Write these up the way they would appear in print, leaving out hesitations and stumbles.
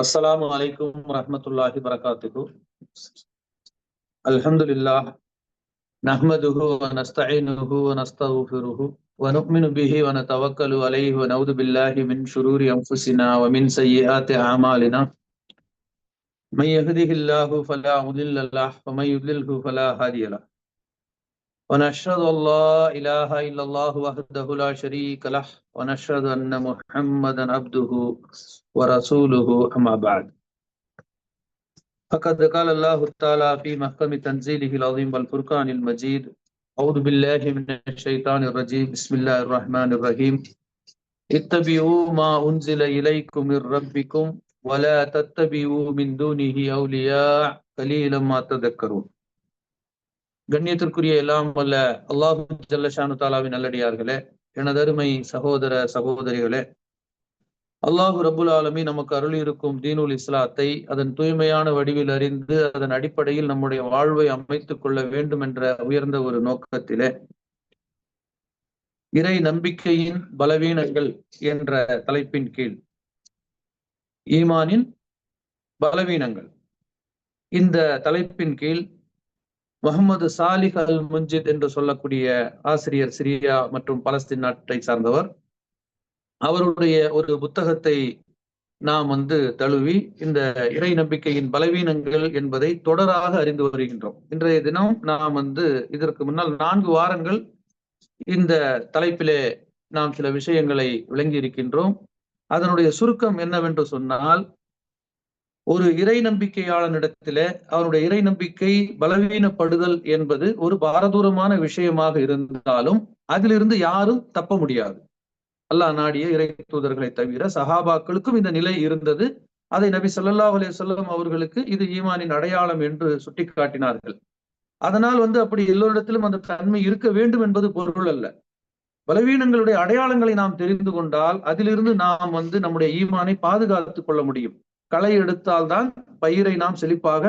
அஸ்ஸலாமு அலைக்கும் வரஹ்மத்துல்லாஹி வபரகாத்துஹு. அல்ஹம்துலில்லாஹ் நஹ்மதுஹு வ நஸ்தஈனுஹு வ நஸ்தக்ஃபிருஹு வ நு'மினு பிஹி வ நதவக்கலு அலைஹி வ நஊது பில்லாஹி மின் ஷுரூரி அன்ஃபுஸினா வ மின் ஸய்யிஆத்தி அஅமாலினா. மன் யஹ்திஹில்லாஹு ஃபலா முதில்ல லஹு வ மன் யுத்லில்ஹு ஃபலா ஹாதிய லஹு. வ நஷ்ஹது அல்லா இலாஹா இல்லல்லாஹு வஹ்தஹு லா ஷரீக லஹு வ நஷ்ஹது அன்ன முஹம்மதன் அப்துஹு வ ரசூலுஹு அம்மா பஅத். فقد قال الله تعالى في محكم تنزيله العظيم والفرقان المجيد: أعوذ بالله من الشيطان الرجيم بسم الله الرحمن الرحيم اتبعوا ما أنزل إليكم من ربكم ولا تتبعوا من دونه أولياء قليلا ما تذكرون. கண்ணியத்திற்குரிய எல்லாம் வல்ல அல்லாஹு ஜல்லஷானு தாலாவின் நல்லடியார்களே, எனதருமை சகோதர சகோதரிகளே, அல்லாஹு ரப்புல் ஆலமீன் நமக்கு அருள் இருக்கும் தீனுல் இஸ்லாத்தை அதன் தூய்மையான வடிவில் அறிந்து அதன் அடிப்படையில் நம்முடைய வாழ்வை அமைத்துக் கொள்ள வேண்டும் என்ற உயர்ந்த ஒரு நோக்கத்திலே இறை நம்பிக்கையின் பலவீனங்கள் என்ற தலைப்பின் கீழ் ஈமானின் பலவீனங்கள் இந்த தலைப்பின் கீழ் முகமது சாலிஹ் அல் முன்ஜித் என்று சொல்லக்கூடிய ஆசிரியர், சிரியா மற்றும் பலஸ்தீன் நாட்டை சார்ந்தவர், அவருடைய ஒரு புத்தகத்தை நாம் தழுவி இந்த இறை நம்பிக்கையின் பலவீனங்கள் என்பதை தொடராக அறிந்து வருகின்றோம். இன்றைய தினம் நாம் இதற்கு முன்னால் 4 வாரங்கள் இந்த தலைப்பிலே நாம் சில விஷயங்களை விளங்கி இருக்கின்றோம். அதனுடைய சுருக்கம் என்னவென்று சொன்னால், ஒரு இறை நம்பிக்கையாளனிடத்திலே அவனுடைய இறை நம்பிக்கை பலவீனப்படுதல் என்பது ஒரு பாரதூரமான விஷயமாக இருந்தாலும் அதிலிருந்து யாரும் தப்ப முடியாது. அல்லாஹ் நாடிய இறை தூதர்களை தவிர சஹாபாக்களுக்கும் இந்த நிலை இருந்தது. அதை நபி ஸல்லல்லாஹு அலைஹி வஸல்லம் அவர்களுக்கு இது ஈமானின் அடையாளம் என்று சுட்டிக்காட்டினார்கள். அதனால் அப்படி எல்லோரிடத்திலும் அந்த தன்மை இருக்க வேண்டும் என்பது பொருள் அல்ல. பலவீனங்களுடைய அடையாளங்களை நாம் தெரிந்து கொண்டால் அதிலிருந்து நாம் நம்முடைய ஈமானை பாதுகாத்துக் கொள்ள முடியும். களை எடுத்தால்தான் பயிரை நாம் செழிப்பாக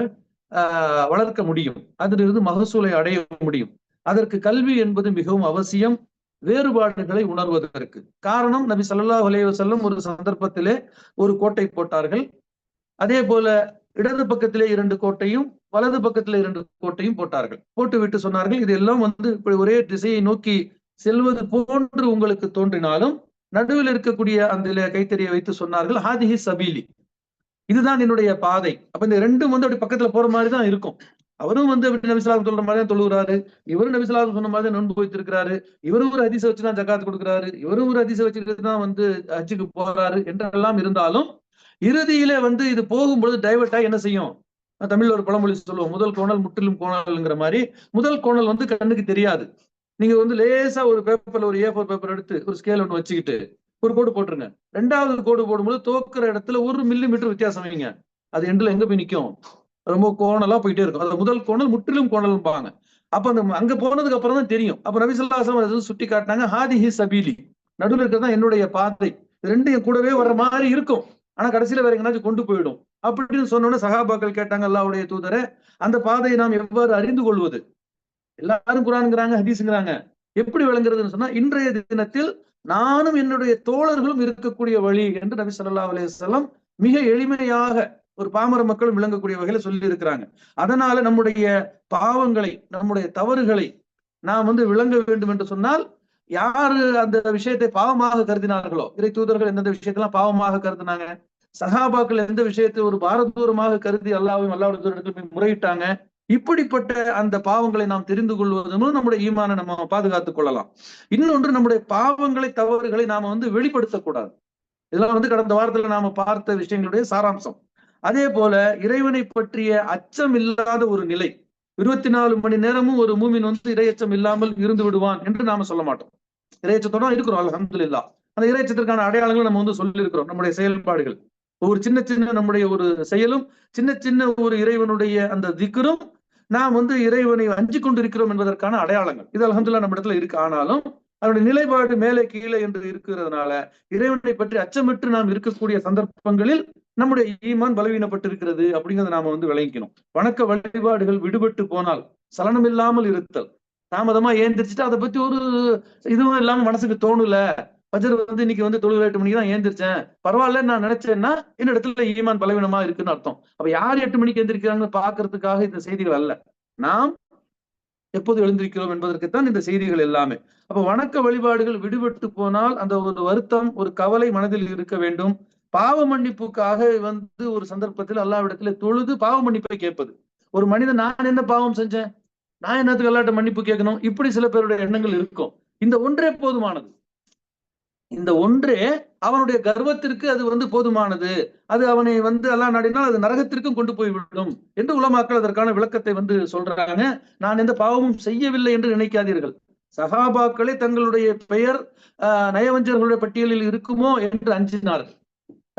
வளர்க்க முடியும். அதிலிருந்து மகசூலை அடைய முடியும். அதற்கு கல்வி என்பது மிகவும் அவசியம், வேறுபாடுகளை உணர்வதற்கு. காரணம், நபி ஸல்லல்லாஹு அலைஹி வஸல்லம் ஒரு சந்தர்ப்பத்திலே ஒரு கோட்டை போட்டார்கள். அதே போல இடது பக்கத்திலே 2 கோட்டையும் வலது பக்கத்திலே 2 கோட்டையும் போட்டார்கள். போட்டு விட்டு சொன்னார்கள், இதெல்லாம் இப்படி ஒரே திசையை நோக்கி செல்வது போன்று உங்களுக்கு தோன்றினாலும் நடுவில் இருக்கக்கூடிய அந்த கைத்தறியை வைத்து சொன்னார்கள், ஹாதிஹி சபீலி, இதுதான் என்னுடைய பாதை. அப்ப இந்த 2ம் அப்படி பக்கத்துல போற மாதிரி தான் இருக்கும். அவரும் அப்படி நபி ஸல்லல்லாஹு சொல்ற மாதிரி தான் தொழுகிறாரு, இவரும் நபி ஸல்லல்லாஹு சொன்ன மாதிரி நோன்பு வைத்திருக்கிறாரு, இவரும் ஒரு ஹதீஸை வச்சுதான் ஜகாத் கொடுக்கிறாரு, இவரும் ஒரு ஹதீஸை வச்சுட்டு தான் ஹஜ்ஜுக்கு போறாரு என்றெல்லாம் இருந்தாலும் இறுதியிலே இது போகும்பொழுது டைவர்ட் ஆகி என்ன செய்யும்? தமிழ்ல ஒரு பழமொழி சொல்லுவோம், முதல் கோணல் முற்றிலும் கோணல்ங்கிற மாதிரி. முதல் கோணல் கண்ணுக்கு தெரியாது. நீங்க லேசா ஒரு பேப்பர்ல ஒரு A4 பேப்பர் எடுத்து ஒரு ஸ்கேல் ஒன்று வச்சுக்கிட்டு ஒரு கோடு போட்டுருங்க. 2வது கோடு போடும்போது தோக்குற இடத்துல 1 மில்லிமீட்டர் வித்தியாசம் வைங்க, அது எண்டுல எங்க போய் நிற்கும்? ரொம்ப கோணலா போயிட்டே இருக்கும். அது முதல் கோணல் முற்றிலும் கோணல்பாங்க. அப்ப அங்க போனதுக்கு அப்புறம் தான் தெரியும். அப்ப நபி ஸல்லல்லாஹு அலைஹி வஸல்லம் சுட்டி காட்டினாங்க, ஹாதிஹி சபீலி, நடுவில் இருக்கிறது தான் என்னுடைய பாதை. 2 கூடவே வர்ற மாதிரி இருக்கும், ஆனா கடைசியில வேற எங்கனாச்சும் கொண்டு போயிடும் அப்படின்னு சொன்னோன்னு சஹாபாக்கள் கேட்டாங்க, அல்லாஹ்வுடைய தூதரே, அந்த பாதையை நாம் எவ்வாறு அறிந்து கொள்வது? எல்லாரும் குர்ஆன்ங்கறாங்க, ஹதீஸ்ங்கறாங்க, எப்படி விளங்குறதுன்னு சொன்னா, இன்றைய தினத்தில் நானும் என்னுடைய தோழர்களும் இருக்கக்கூடிய வழி என்று நபி ஸல்லல்லாஹு அலைஹி வஸல்லம் மிக எளிமையாக ஒரு பாமர மக்களும் விளங்கக்கூடிய வகையில சொல்லி இருக்கிறாங்க. அதனால நம்முடைய பாவங்களை, நம்முடைய தவறுகளை நாம் விளங்க வேண்டும் என்று சொன்னால், யாரு அந்த விஷயத்தை பாவமாக கருதினார்களோ, இறை தூதர்கள் எந்தெந்த விஷயத்தெல்லாம் பாவமாக கருதினாங்க, சஹாபாக்கள் எந்த விஷயத்தை ஒரு பாரதூரமாக கருதி அல்லாஹ்வையும் அல்லாஹ்வுடைய தூதரிடத்தில் போய் முறையிட்டாங்க, இப்படிப்பட்ட அந்த பாவங்களை நாம் தெரிந்து கொள்வதன் மூலம் நம்முடைய ஈமானை நம்ம பாதுகாத்துக் கொள்ளலாம். இன்னொன்று, நம்முடைய பாவங்களை, தவறுகளை நாம வெளிப்படுத்தக்கூடாது. இதெல்லாம் கடந்த வாரத்துல நாம பார்த்த விஷயங்களுடைய சாராம்சம். அதே போல இறைவனை பற்றிய அச்சம் இல்லாத ஒரு நிலை, 24 மணி நேரமும் ஒரு மூமின் இறையச்சம் இல்லாமல் இருந்து விடுவான் என்று நாம சொல்ல மாட்டோம். இறையச்சத்தோட இருக்கிறோம், அல்ஹம்துலில்லாஹ். அந்த இறையச்சத்திற்கான அடையாளங்கள் நம்ம சொல்லி இருக்கிறோம். நம்முடைய செயல்பாடுகள், ஒரு சின்ன சின்ன நம்முடைய ஒரு செயலும், சின்ன சின்ன ஒரு இறைவனுடைய அந்த திக்ரும் நாம் இறைவனை அஞ்சிக் கொண்டிருக்கிறோம் என்பதற்கான அடையாளங்கள். இது அல்ஹம்துலில்லாஹ் நம்ம இடத்துல இருக்கு. ஆனாலும் அவருடைய நிலைப்பாடு மேலே கீழே என்று இருக்கிறதுனால இறைவனை பற்றி அச்சமிட்டு நாம் இருக்கக்கூடிய சந்தர்ப்பங்களில் நம்முடைய ஈமான் பலவீனப்பட்டிருக்கிறது அப்படிங்கிறத நாம விளங்கிக்கணும். வணக்க வழிபாடுகள் விடுபட்டு போனால், சலனம் இல்லாமல் இருத்தல், தாமதமா ஏந்திரிச்சுட்டு அதை பத்தி ஒரு இதுவும் இல்லாம மனசுக்கு தோணல, ஃபஜர் வந்து இன்னைக்கு வந்து தொழுகை 8 மணிக்கு தான் ஏந்திரிச்சேன், பரவாயில்ல நான் நினைச்சேன்னா என்ன இடத்துல ஈமான் பலவீனமா இருக்குன்னு அர்த்தம். அப்ப யார் 8 மணிக்கு எந்திரிக்கிறாங்கன்னு பாக்குறதுக்காக இந்த செய்திகள் அல்ல. நாம் எப்போது எழுந்திருக்கிறோம் என்பதற்குத்தான் இந்த செய்திகள் எல்லாமே. அப்ப வணக்க வழிபாடுகள் விடுபட்டு போனால் அந்த ஒரு வருத்தம், ஒரு கவலை மனதில் இருக்க வேண்டும். பாவ மன்னிப்புக்காக வந்து ஒரு சந்தர்ப்பத்தில் அல்லாஹ்விடத்திலே தொழுது பாவ மன்னிப்பை கேட்பது. ஒரு மனிதன் நான் என்ன பாவம் செஞ்சேன், நான் என்னத்துக்கு அல்லாஹ்ட்ட மன்னிப்பு கேட்கணும், இப்படி சில பேருடைய எண்ணங்கள் இருக்கும். இந்த ஒன்றே போதுமானது. இந்த ஒன்றே அவனுடைய கர்வத்திற்கு அது வந்து போதுமானது. அது அவனை வந்து அல்லாஹ் நாடினால் அது நரகத்திற்கும் கொண்டு போய் விடும் என்று உலமாக்கள் அதற்கான விளக்கத்தை வந்து சொல்றாங்க. நான் எந்த பாவமும் செய்யவில்லை என்று நினைக்காதீர்கள். சஹாபாக்களே தங்களுடைய பெயர் நயவஞ்சர்களுடைய பட்டியலில் இருக்குமோ என்று அஞ்சினார்கள்.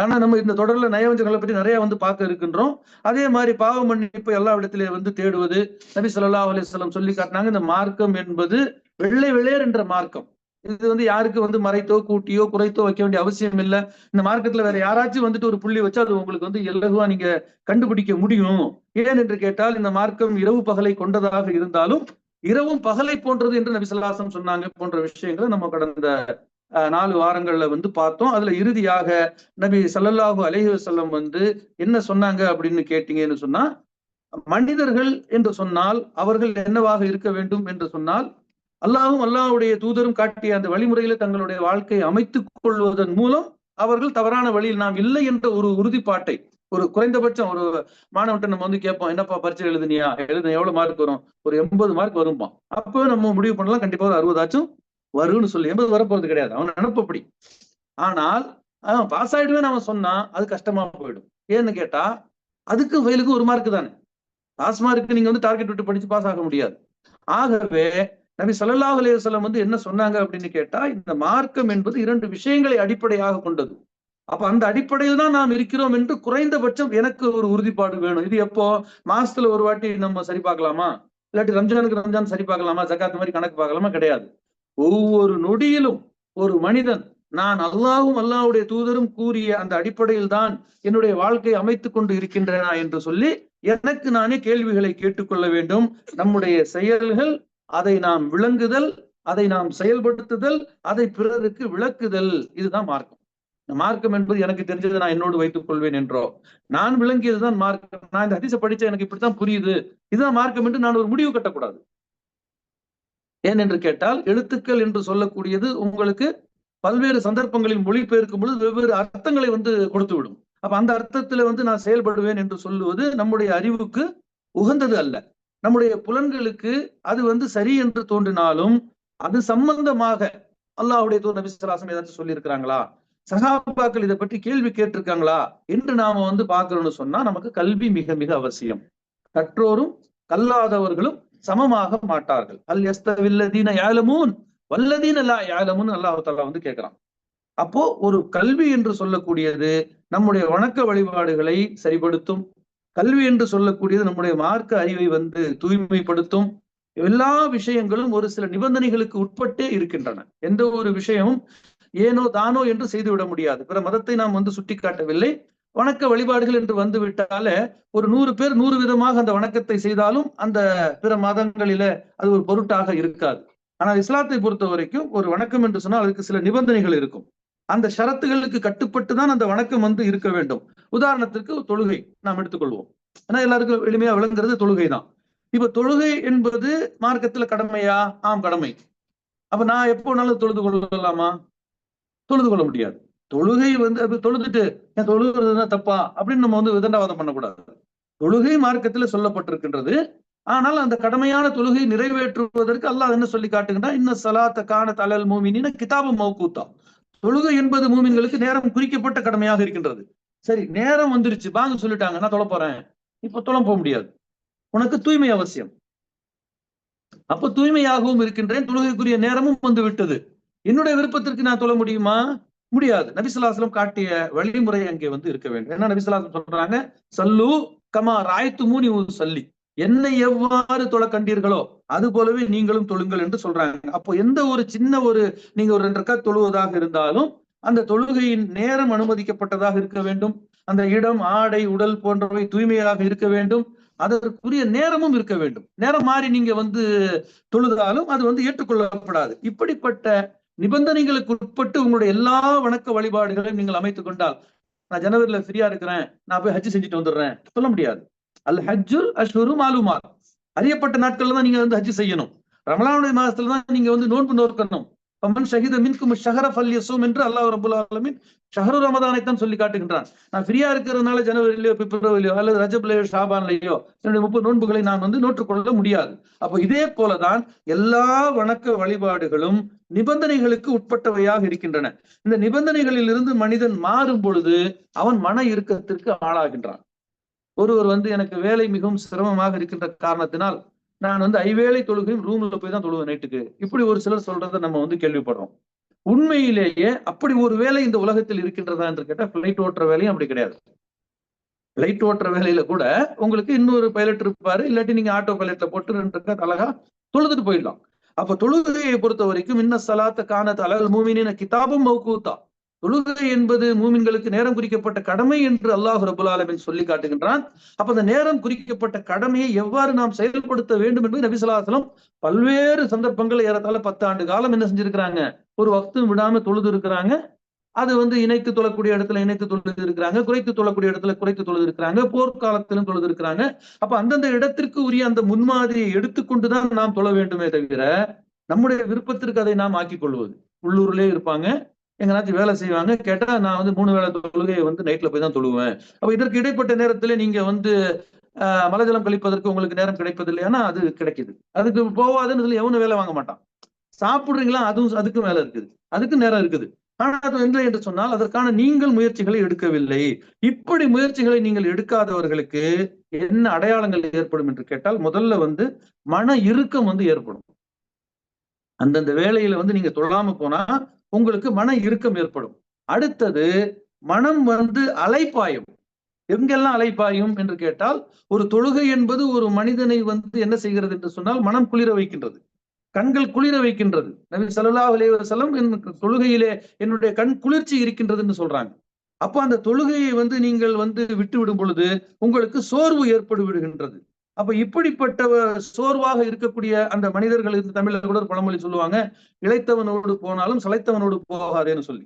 ஆனா நம்ம இந்த தொடர்ல நயவஞ்சர்களை பற்றி நிறைய வந்து பார்க்க இருக்கின்றோம். அதே மாதிரி பாவ மன்னிப்பு எல்லா இடத்திலே வந்து தேடுவது. நபி ஸல்லல்லாஹு அலைஹி வஸல்லம் சொல்லி காட்டினாங்க, இந்த மார்க்கம் என்பது வெள்ளை வெளேர் என்ற மார்க்கம். இது வந்து யாருக்கு வந்து மறைத்தோ கூட்டியோ குறைத்தோ வைக்க வேண்டிய அவசியம் இல்லை. இந்த மார்க்கத்துல வேற யாராச்சும் வந்துட்டு ஒரு புள்ளி வச்சா அது உங்களுக்கு வந்து இலகுவா நீங்க கண்டுபிடிக்க முடியும். ஏன் என்று கேட்டால், இந்த மார்க்கம் இரவு பகலை கொண்டதாக இருந்தாலும் இரவும் பகலை போன்றது என்று நபி ஸல்லல்லாஹு அலைஹி வஸல்லம் சொன்னாங்க போன்ற விஷயங்களை நம்ம கடந்த 4 வாரங்கள்ல வந்து பார்த்தோம். அதுல இறுதியாக நபி ஸல்லல்லாஹு அலைஹி வஸல்லம் வந்து என்ன சொன்னாங்க அப்படின்னு கேட்டீங்கன்னு சொன்னா, மனிதர்கள் என்று சொன்னால் அவர்கள் என்னவாக இருக்க வேண்டும் என்று சொன்னால், அல்லாஹ்வும் அல்லாஹ்வுடைய தூதரும் காட்டிய அந்த வழிமுறையில தங்களுடைய வாழ்க்கையை அமைத்துக் கொள்வதன் மூலம் அவர்கள் தவறான வழியில் நாம் இல்லை என்ற ஒரு உறுதிப்பாட்டை, ஒரு குறைந்தபட்சம் ஒரு மாணவன்ட்ட நம்ம வந்து கேட்போம், என்னப்பா பரீட்சை எழுதுனியா, எவ்வளவு மார்க் வரும், ஒரு 80 மார்க் வரும்பா. அப்போ நம்ம முடிவு பண்ணலாம், கண்டிப்பா ஒரு 60 ஆச்சும் வரும்னு சொல்லி. 80 வரப்போறது கிடையாது, அவன் நினைப்பப்படி. ஆனால் அவன் பாஸ் ஆயிடுவேன்னு அவன் சொன்னா அது கஷ்டமா போயிடும். ஏன்னு கேட்டா, அதுக்கு ஃபெயிலுக்கு 1 மார்க் தானே. பாஸ் மார்க்கு நீங்க வந்து டார்கெட் விட்டு படிச்சு பாஸ் ஆக முடியாது. ஆகவே நபி ஸல்லல்லாஹு அலைஹி வஸல்லம் வந்து என்ன சொன்னாங்க அப்படின்னு கேட்டா, இந்த மார்க்கம் என்பது 2 விஷயங்களை அடிப்படையாக கொண்டது. அப்ப அந்த அடிப்படையில் தான் நாம் இருக்கிறோம் என்று குறைந்தபட்சம் எனக்கு ஒரு உறுதிப்பாடு வேணும். இது எப்போ, மாசத்துல ஒரு வாட்டி நம்ம சரி பார்க்கலாமா, இல்லாட்டி ரம்ஜானுக்கு ரம்ஜான் சரி பார்க்கலாமா, ஜகாத் மாதிரி கணக்கு பார்க்கலாமா, கிடையாது. ஒவ்வொரு நொடியிலும் ஒரு மனிதன் நான் அல்லாஹ்வும் அல்லாஹ்வுடைய தூதரும் கூறிய அந்த அடிப்படையில் தான் என்னுடைய வாழ்க்கை அமைத்துக் கொண்டு இருக்கின்றனா என்று சொல்லி எனக்கு நானே கேள்விகளை கேட்டுக்கொள்ள வேண்டும். நம்முடைய செயல்கள், அதை நாம் விளங்குதல், அதை நாம் செயல்படுத்துதல், அதை பிறருக்கு விளக்குதல், இதுதான் மார்க்கம். மார்க்கம் என்பது எனக்கு தெரிஞ்சதை நான் என்னோடு வைத்துக் கொள்வேன் என்றோ, நான் விளங்கியதுதான் மார்க்கம், நான் இந்த ஹதீஸை படிச்சா எனக்கு இப்படித்தான் புரியுது, இதுதான் மார்க்கம் என்று நான் ஒரு முடிவு கட்டக்கூடாது. ஏன் என்று கேட்டால், எழுத்துக்கள் என்று சொல்லக்கூடியது உங்களுக்கு பல்வேறு சந்தர்ப்பங்களில் மொழிபெயர்க்கும் பொழுது வெவ்வேறு அர்த்தங்களை வந்து கொடுத்து விடும். அப்ப அந்த அர்த்தத்துல வந்து நான் செயல்படுவேன் என்று சொல்லுவது நம்முடைய அறிவுக்கு உகந்தது அல்ல. நம்முடைய புலன்களுக்கு அது வந்து சரி என்று தோன்றினாலும் அது சம்பந்தமாக அல்லாஹ்வுடைய தூதர் நபி ஸல்லல்லாஹு அலைஹி வஸல்லம் ஏதாச்சும் சொல்லி இருக்கிறாங்களா, சஹாபாக்கள் இதை பற்றி கேள்வி கேட்டிருக்காங்களா என்று நாம வந்து பார்க்கணும்னு சொன்னா நமக்கு கல்வி மிக மிக அவசியம். கற்றோரும் கல்லாதவர்களும் சமமாக மாட்டார்கள். அல் யஸ்தவில்லதீன யஅலமூன் வல்லதீன லா யஅலமூன் அல்லாஹ் தஆலா வந்து கேட்கிறான். அப்போ ஒரு கல்வி என்று சொல்லக்கூடியது நம்முடைய வணக்க வழிபாடுகளை சரிபடுத்தும். கல்வி என்று சொல்லக்கூடியது நம்முடைய மார்க்க அறிவை வந்து தூய்மைப்படுத்தும். எல்லா விஷயங்களும் ஒரு சில நிபந்தனைகளுக்கு உட்பட்டே இருக்கின்றன. எந்த ஒரு விஷயமும் ஏனோ தானோ என்று செய்துவிட முடியாது. பிற மதத்தை நாம் வந்து சுட்டிக்காட்டவில்லை. வணக்க வழிபாடுகள் என்று வந்து விட்டாலே ஒரு 100 பேர் 100 விதமாக அந்த வணக்கத்தை செய்தாலும் அந்த பிற மதங்களில அது ஒரு பொருட்டாக இருக்காது. ஆனால் இஸ்லாத்தை பொறுத்த வரைக்கும் ஒரு வணக்கம் என்று சொன்னால் அதுக்கு சில நிபந்தனைகள் இருக்கும். அந்த ஷரத்துகளுக்கு கட்டுப்பட்டு தான் அந்த வணக்கம் வந்து இருக்க வேண்டும். உதாரணத்திற்கு தொழுகை நாம் எடுத்துக்கொள்வோம். ஏன்னா எல்லாருக்கும் எளிமையா விளங்குறது தொழுகை தான். இப்ப தொழுகை என்பது மார்க்கத்துல கடமையா? ஆம், கடமை. அப்ப நான் எப்போ வேணாலும் தொழுது கொள்ளலாமா? தொழுது கொள்ள முடியாது. தொழுகை வந்து அது தொழுதுட்டு தொழுகிறதுதான் தப்பா அப்படின்னு நம்ம வந்து விதண்டாவாதம் பண்ணக்கூடாது. தொழுகை மார்க்கத்துல சொல்லப்பட்டிருக்கின்றது. ஆனால் அந்த கடமையான தொழுகை நிறைவேற்றுவதற்கு அல்லாஹ் என்ன சொல்லி காட்டுகின்றான், இன்ன ஸலாத்த கானத் அலல் முஃமினீன கிதாபம் மௌகூத்தா. தொழுகை என்பது மூமின்களுக்கு நேரம் குறிக்கப்பட்ட கடமையாக இருக்கின்றது. சரி, நேரம் வந்துருச்சு, பாங்க சொல்லிட்டாங்க, நான் தொழ போறேன். இப்ப தொழ போக முடியாது. உனக்கு தூய்மை அவசியம். அப்ப தூய்மையாகவும் இருக்கின்றேன், தொழுகைக்குரிய நேரமும் வந்து விட்டது. என்னுடைய விருப்பத்திற்கு நான் தொழ முடியுமா? முடியாது. நபி ஸல்லல்லாஹு அலைஹி வஸல்லம் காட்டிய வழிமுறை அங்கே வந்து இருக்க வேண்டும். என்ன நபி ஸல்லல்லாஹு அலைஹி வஸல்லம் சொல்றாங்க, சல்லு கமா ராய்த்துமூனி உஸல்லி, என்னை எவ்வாறு தொழ கண்டீர்களோ அது போலவே நீங்களும் தொழுங்கள் என்று சொல்றாங்க. அப்போ எந்த ஒரு சின்ன ஒரு நீங்க ஒரு 2 ரக்காத் தொழுவதாக இருந்தாலும் அந்த தொழுகையின் நேரம் அனுமதிக்கப்பட்டதாக இருக்க வேண்டும். அந்த இடம், ஆடை, உடல் போன்றவை தூய்மையாக இருக்க வேண்டும். அதற்குரிய நேரமும் இருக்க வேண்டும். நேரம் மாறி நீங்க வந்து தொழுதாலும் அது வந்து ஏற்றுக்கொள்ளப்படாது. இப்படிப்பட்ட நிபந்தனைகளுக்கு உட்பட்டு உங்களுடைய எல்லா வணக்க வழிபாடுகளையும் நீங்கள் அமைத்துக் கொண்டால், நான் ஜனவரியில ஃப்ரீயா இருக்கிறேன், நான் போய் ஹஜ் செஞ்சுட்டு வந்துடுறேன் சொல்ல முடியாது. அல் ஹஜ்ஜுல் அஷ்ஹுரு மாலுமாத், அறியப்பட்ட நாட்கள்ல தான் நீங்க வந்து ஹஜ் செய்யணும். ரமலானுடைய மாதத்துல தான் நீங்க வந்து நோன்பு நோக்கணும். பமன் ஷஹித மின்கும் ஷஹர ஃபல்யஸூம் என்று அல்லாஹ் ரப்பல் ஆலமீன் ஷஹரு ரமதானை தான் சொல்லி காட்டுகின்றான். நான் ஃப்ரீயா இருக்கிறதுனால ஜனவரியிலயோ பிப்ரவரியிலோ அல்லது ரஜப்லயோ ஷாபான்லயோ என்னுடைய 30 நோன்புகளை நான் வந்து நோற்றுக்கொள்ள முடியாது. அப்போ இதே போலதான் எல்லா வணக்க வழிபாடுகளும் நிபந்தனைகளுக்கு உட்பட்டவையாக இருக்கின்றன. இந்த நிபந்தனைகளில் இருந்து மனிதன் மாறும் பொழுது அவன் மன இறுக்கத்திற்கு ஆளாகின்றான். ஒருவர் வந்து எனக்கு வேலை மிகவும் சிரமமாக இருக்கின்ற காரணத்தினால் நான் வந்து ஐவேளை தொழுகையும் ரூம்ல போய் தான் தொழுவேன் நைட்டுக்கு, இப்படி ஒரு சிலர் சொல்றதை நம்ம வந்து கேள்விப்படுறோம். உண்மையிலேயே அப்படி ஒரு வேலை இந்த உலகத்தில் இருக்கின்றதா என்று கேட்டா, பிளைட் ஓட்டுற வேலையும் அப்படி கிடையாது. பிளைட் ஓட்டுற வேலையில கூட உங்களுக்கு இன்னொரு பைலட் இருப்பாரு, இல்லாட்டி நீங்க ஆட்டோ பைலட்ல போட்டு 2 ரக்காத் அழகா தொழுதுட்டு போயிடலாம். அப்ப தொழுகையை பொறுத்த வரைக்கும் இன்ன ஸலாத்த கானத் அலல் மூமினீன கிதாபம் மௌகூதா, தொழுகை என்பது மூமின்களுக்கு நேரம் குறிக்கப்பட்ட கடமை என்று அல்லாஹ் ரப்பல் ஆலமீன் சொல்லி காட்டுகின்றான். அப்ப அந்த நேரம் குறிக்கப்பட்ட கடமையை எவ்வாறு நாம் செயல்படுத்த வேண்டும் என்பது நபி ஸல்லல்லாஹு அலைஹி வஸல்லம் பல்வேறு சந்தர்ப்பங்கள் ஏறத்தாழ 10 ஆண்டு காலம் என்ன செஞ்சிருக்கிறாங்க, ஒரு வக்தும் விடாம தொழுது இருக்கிறாங்க. அது வந்து இணைத்து தொழக்கூடிய இடத்துல இணைத்து தொழுது இருக்கிறாங்க, குறைத்து தொழக்கூடிய இடத்துல குறைத்து தொழுது இருக்கிறாங்க, போர்க்காலத்திலும் தொழுது இருக்கிறாங்க. அப்ப அந்தந்த இடத்திற்கு உரிய அந்த முன்மாதிரியை எடுத்துக்கொண்டுதான் நாம் தொழ வேண்டுமே தவிர, நம்முடைய விருப்பத்திற்கு அதை நாம் ஆக்கிக் கொள்வது. உள்ளூர்லயே இருப்பாங்க, எங்கனாச்சும் வேலை செய்வாங்க, கேட்டா நான் வந்து 3 வேளை தொழுகையை வந்து நைட்ல போய் தான் தொழுவேன். அப்ப இதற்கு இடைப்பட்ட நேரத்துல நீங்க வந்து மலஜலம் கழிப்பதற்கு உங்களுக்கு நேரம் கிடைப்பது இல்லையானா அது கிடைக்குது. அதுக்கு போவாதுன்னு சொல்லி எவனும் வேலை வாங்க மாட்டான். சாப்பிடுறீங்களா, அதுவும் அதுக்கும் வேலை இருக்குது, அதுக்கு நேரம் இருக்குது. ஆனா அது இல்லை என்று சொன்னால் அதற்கான நீங்கள் முயற்சிகளை எடுக்கவில்லை. இப்படி முயற்சிகளை நீங்கள் எடுக்காதவர்களுக்கு என்ன அடையாளங்கள் ஏற்படும் என்று கேட்டால், முதல்ல வந்து மன இறுக்கம் வந்து ஏற்படும். அந்தந்த வேலையில வந்து நீங்க தொழாம போனா உங்களுக்கு மன இறுக்கம் ஏற்படும். அடுத்தது மனம் வந்து அலைப்பாயும். எங்கெல்லாம் அலைப்பாயும் என்று கேட்டால், ஒரு தொழுகை என்பது ஒரு மனிதனை வந்து என்ன செய்கிறது என்று சொன்னால் மனம் குளிர வைக்கின்றது, கண்கள் குளிர வைக்கின்றது. நபி ஸல்லல்லாஹு அலைஹி வஸல்லம் தொழுகையிலே என்னுடைய கண் குளிர்ச்சி இருக்கின்றதுன்னு சொல்றாங்க. அப்ப அந்த தொழுகையை வந்து நீங்கள் வந்து விட்டு விடும் பொழுது உங்களுக்கு சோர்வு ஏற்பட்டு விடுகின்றது. அப்ப இப்படிப்பட்ட சோர்வாக இருக்கக்கூடிய அந்த மனிதர்கள் தமிழ்ல கூட ஒரு பழமொழி சொல்லுவாங்க, இளைத்தவனோடு போனாலும் சளைத்தவனோடு போகாதேன்னு சொல்லி.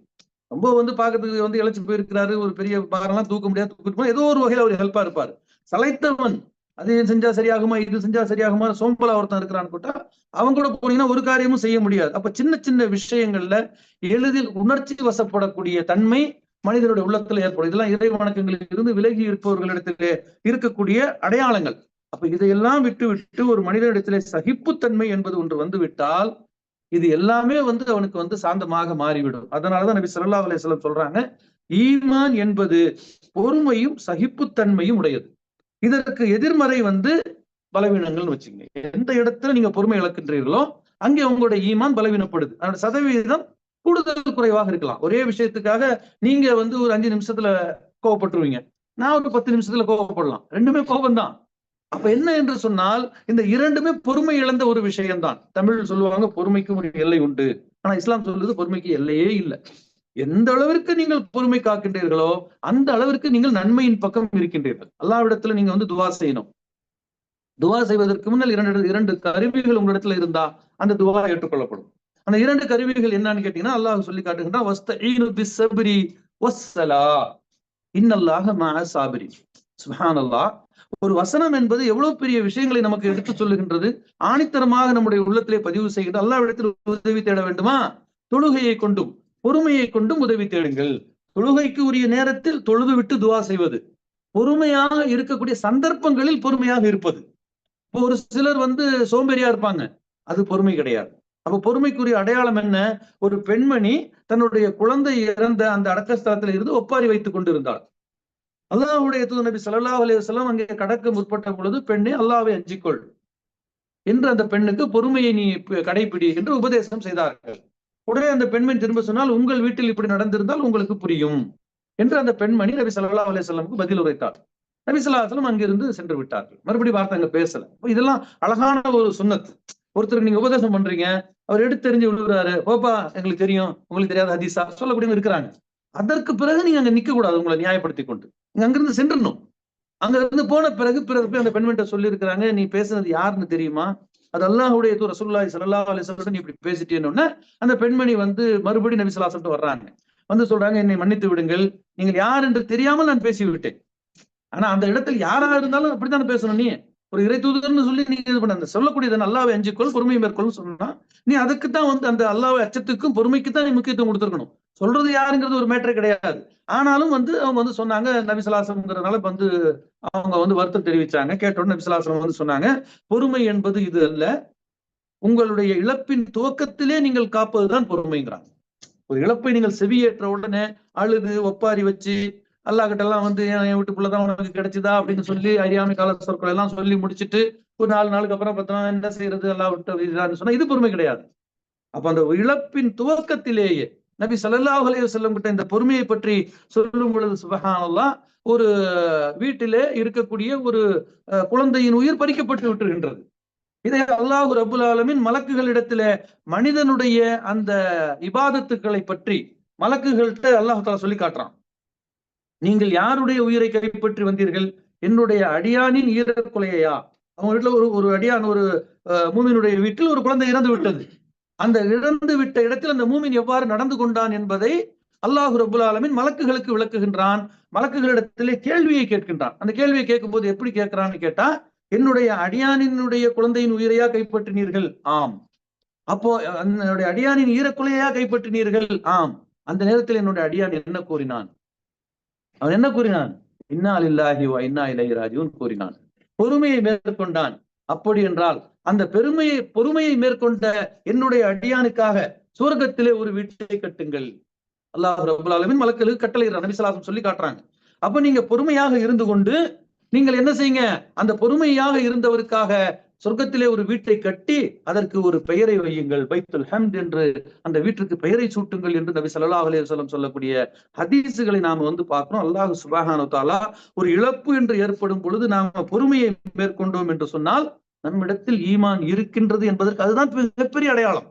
ரொம்ப வந்து பாக்கிறதுக்கு வந்து இழைச்சு போயிருக்கிறாரு, ஒரு பெரிய பாரெல்லாம் தூக்க முடியாது, தூக்கிட்டு ஏதோ ஒரு வகையில அவர் ஹெல்ப்பா இருப்பாரு. சளைத்தவன் அது செஞ்சா சரியாகுமா, இது செஞ்சா சரியாகுமா, சோம்பலா ஒருத்தன் இருக்கிறான்னு போட்டா அவங்க கூட போனீங்கன்னா ஒரு காரியமும் செய்ய முடியாது. அப்ப சின்ன சின்ன விஷயங்கள்ல எளிதில் உணர்ச்சி வசப்படக்கூடிய தன்மை மனிதனுடைய உள்ளத்துல ஏற்படும். இதெல்லாம் இறை வணக்கங்களில் இருந்து விலகி இருப்பவர்களிடத்திலே இருக்கக்கூடிய அடையாளங்கள். அப்ப இதையெல்லாம் விட்டு விட்டு ஒரு மனிதனிடத்திலே சகிப்புத்தன்மை என்பது ஒன்று வந்து விட்டால் இது எல்லாமே வந்து அவனுக்கு வந்து சாந்தமாக மாறிவிடும். அதனாலதான் நபி ஸல்லல்லாஹு அலைஹி வஸல்லம் சொல்றாங்க, ஈமான் என்பது பொறுமையும் சகிப்புத்தன்மையும் உடையது. இதற்கு எதிர்மறை வந்து பலவீனங்கள்னு வச்சுக்கோங்க. எந்த இடத்துல நீங்க பொறுமை இழக்கின்றீர்களோ அங்கே உங்களுடைய ஈமான் பலவீனப்படுது. அதோட சதவீதம் கூடுதல் குறைவாக இருக்கலாம். ஒரே விஷயத்துக்காக நீங்க வந்து ஒரு 5 நிமிஷத்துல கோவப்பட்டுருவீங்க, நான் ஒரு 10 நிமிஷத்துல கோவப்படலாம், ரெண்டுமே கோபம் தான். அப்ப என்ன என்று சொன்னால் இந்த இரண்டுமே பொறுமை இழந்த ஒரு விஷயம்தான். தமிழ் சொல்லுவாங்க பொறுமைக்கு ஒரு எல்லை உண்டு, ஆனா இஸ்லாம் சொல்லுது பொறுமைக்கு எல்லையே இல்லை. எந்த அளவிற்கு நீங்கள் பொறுமை காக்கின்றீர்களோ அந்த அளவிற்கு நீங்கள் நன்மையின் பக்கம் இருக்கின்றீர்கள். அல்லாஹ்விடத்துல நீங்க வந்து துவா செய்யணும். துவா செய்வதற்கு முன்னால் இரண்டு கருவிகள் உங்களிடத்துல இருந்தா அந்த துவா ஏற்றுக்கொள்ளப்படும். அந்த 2 கருவிகள் என்னன்னு கேட்டீங்கன்னா, அல்லாஹ் சொல்லி காட்டுகின்றான், வஸ்தஈனு பிஸ்ஸப்ரி வஸ்ஸலா இன்னல்லாஹ மஅ ஸாபிரின். சுப்ஹானல்லாஹ். ஒரு வசனம் என்பது எவ்வளவு பெரிய விஷயங்களை நமக்கு எடுத்து சொல்லுகின்றது, ஆணித்தரமாக நம்முடைய உள்ளத்திலே பதிவு செய்கின்ற. அல்லாஹ்விடத்தில் உதவி தேட வேண்டுமா, தொழுகையை கொண்டும் பொறுமையை கொண்டும் உதவி தேடுங்கள். தொழுகைக்கு உரிய நேரத்தில் தொழுது விட்டு துவா செய்வது, பொறுமையாக இருக்கக்கூடிய சந்தர்ப்பங்களில் பொறுமையாக இருப்பது. இப்போ ஒரு சிலர் வந்து சோம்பேறியா இருப்பாங்க, அது பொறுமை கிடையாது. அப்ப பொறுமைக்குரிய அடையாளம் என்ன, ஒரு பெண்மணி தன்னுடைய குழந்தை இறந்த அந்த அடக்கஸ்தலத்தில் இருந்து ஒப்பாரி வைத்துக் கொண்டிருந்தாள். அல்லாஹ்வுடைய தூதர் நபி ஸல்லல்லாஹு அலைஹி வஸல்லம் அங்கே கடக்க முற்பட்ட பொழுது, பெண்ணே அல்லாஹ்வை அஞ்சிக்கொள் என்று அந்த பெண்ணுக்கு பொறுமையை நீ கடைபிடி என்று உபதேசம் செய்தார்கள். உடனே அந்த பெண்மணி திரும்ப சொன்னால், உங்கள் வீட்டில் இப்படி நடந்திருந்தால் உங்களுக்கு புரியும் என்று அந்த பெண்மணி நபி ஸல்லல்லாஹு அலைஹி வஸல்லமுக்கு பதில் உரைத்தார். நபி ஸல்லல்லாஹு அலைஹி வஸல்லம் அங்கிருந்து சென்று விட்டார்கள். மறுபடியும் வார்த்தை அங்க பேசல. இதெல்லாம் அழகான ஒரு சுன்னத். ஒருத்தருக்கு நீங்க உபதேசம் பண்றீங்க, அவர் எடுத்து தெரிஞ்சு விழுகிறாரு, ஓப்பா எங்களுக்கு தெரியும் உங்களுக்கு தெரியாத ஹதீஸா சொல்லக்கூடியவங்க இருக்கிறாங்க. அதற்கு பிறகு நீங்க அங்க நிக்க கூடாது, உங்களை நியாயப்படுத்திக் கொண்டு நீங்க அங்கிருந்து சென்றணும். அங்க இருந்து போன பிறகு அந்த பெண்மணிட்ட சொல்லி இருக்கிறாங்க, நீ பேசுனது யாருன்னு தெரியுமா, அது அல்லாஹ்வுடைய தூதர் ரசூலுல்லாஹி ஸல்லல்லாஹு அலைஹி வஸல்லம் இப்படி பேசிட்டேன்னு அந்த பெண்மணி வந்து மறுபடியும் நபி ஸல்லல்லாஹு அலைஹி வஸல்லம் வர்றாங்க. வந்து சொல்றாங்க, என்னை மன்னித்து விடுங்கள், நீங்கள் யார் என்று தெரியாமல் நான் பேசிவிட்டேன். ஆனா அந்த இடத்தில் யாரா இருந்தாலும் அப்படித்தானே பேசணும். நீ ஒரு இறை தூதர்னு சொல்லி நீங்க இது பண்ண சொல்லக்கூடியது அல்லாஹ்வை அஞ்சிக்கொள், பொறுமையை மேற்கொள் சொன்னா நீ அதுக்குத்தான் வந்து அந்த அல்லாஹ்வை அச்சத்துக்கும் பொறுமைக்குத்தான் நீ முக்கியத்துவம் கொடுத்துருக்கணும். சொல்றது யாருங்கிறது ஒரு மேட்டரே கிடையாது. ஆனாலும் வந்து அவங்க வந்து சொன்னாங்க, நபி ஸல்லல்லாஹு அலைஹி வஸல்லம்ங்கறனால வந்து அவங்க வந்து வருத்தம் தெரிவிச்சாங்க. கேட்டோன்னு நபி ஸல்லல்லாஹு அலைஹி வஸல்லம் வந்து சொன்னாங்க, பொறுமை என்பது இது அல்ல, உங்களுடைய இழப்பின் துவக்கத்திலே நீங்கள் காப்பதுதான் பொறுமைங்கிறாங்க. ஒரு இழப்பை நீங்கள் செவியேற்ற உடனே அழுது ஒப்பாரி வச்சு அல்லாஹ் கிட்ட எல்லாம் வந்து என் வீட்டுக்குள்ளதான் உனக்கு கிடைச்சுதா அப்படின்னு சொல்லி அறியாமை கால சொற்கள் எல்லாம் சொல்லி முடிச்சுட்டு ஒரு 4 நாளுக்கு அப்புறம் 10 நாள் என்ன செய்யறது அல்லாஹ் விட்டு சொன்னா இது பொறுமை கிடையாது. அப்ப அந்த இழப்பின் துவக்கத்திலேயே நபி ஸல்லல்லாஹு அலைஹி வஸல்லம் கிட்ட இந்த பொறுமையை பற்றி சொல்லும் பொழுது சுப்ஹானல்லாஹ், ஒரு வீட்டிலே இருக்கக்கூடிய ஒரு குழந்தையின் உயிர் பறிக்கப்பட்டு விட்டுகின்றது. இதை அல்லாஹ் ரப்புல் ஆலமீன் மலக்குகளிடத்திலே மனிதனுடைய அந்த இபாதத்துக்களை பற்றி மலக்குகள்கிட்ட அல்லாஹ் தஆலா சொல்லி காட்டுறான். நீங்கள் யாருடைய உயிரை கைப்பற்றி வந்தீர்கள்? என்னுடைய அடியானின் ஈரக்குலையா? அவங்க வீட்டுல ஒரு ஒரு அடியான், ஒரு மூமினுடைய வீட்டில் ஒரு குழந்தை இறந்து விட்டது. அந்த இறந்து விட்ட இடத்தில் அந்த மூமின் எவ்வாறு நடந்து கொண்டான் என்பதை அல்லாஹ் ரப்புல் ஆலமீன் மலக்குகளுக்கு விளக்குகின்றான். மலக்குகளிடத்திலே கேள்வியை கேட்கின்றான். அந்த கேள்வியை கேட்கும் போது எப்படி கேட்கிறான்னு கேட்டா, என்னுடைய அடியானினுடைய குழந்தையின் உயிரையா கைப்பற்றினீர்கள்? ஆம். அப்போ என்னுடைய அடியானின் ஈரக்குலையா கைப்பற்றினீர்கள்? ஆம். அந்த நேரத்தில் என்னுடைய அடியான் என்ன கூறினான்? அவன் என்ன கூறினான்? இன்னா லில்லாஹி வ இன்னா இலைஹி ராஜிஊன் கூறினான். பொறுமையை மேற்கொண்டான். அப்படி என்றால் அந்த பொறுமையை மேற்கொண்ட என்னுடைய அடியானுக்காக சுவர்க்கத்திலே ஒரு வீட்டை கட்டுங்கள். அல்லாஹ் ரப்பல் ஆலமீன் மலக்குகளுக்கு கட்டளையிடுறான். நபி ஸல்லல்லாஹு அலைஹி வஸல்லம் சொல்லி காட்டுறாங்க. அப்ப நீங்க பொறுமையாக இருந்து கொண்டு நீங்கள் என்ன செய்யுங்க, அந்த பொறுமையாக இருந்தவருக்காக சொர்க்கத்திலே ஒரு வீட்டை கட்டி அதற்கு ஒரு பெயரை வையுங்கள், பைத்துல் ஹம்த் என்று அந்த வீட்டுக்கு பெயரை சூட்டுங்கள் என்று நபி ஸல்லல்லாஹு அலைஹி வஸல்லம் சொல்லக்கூடிய ஹதீஸுகளை நாம வந்து பார்க்கிறோம். அல்லாஹ் சுப்ஹானஹு வ தஆலா ஒரு இழப்பு என்று ஏற்படும் பொழுது நாம பொறுமையை மேற்கொண்டோம் என்று சொன்னால் நம்மிடத்தில் ஈமான் இருக்கின்றது என்பதற்கு அதுதான் மிகப்பெரிய அடையாளம்.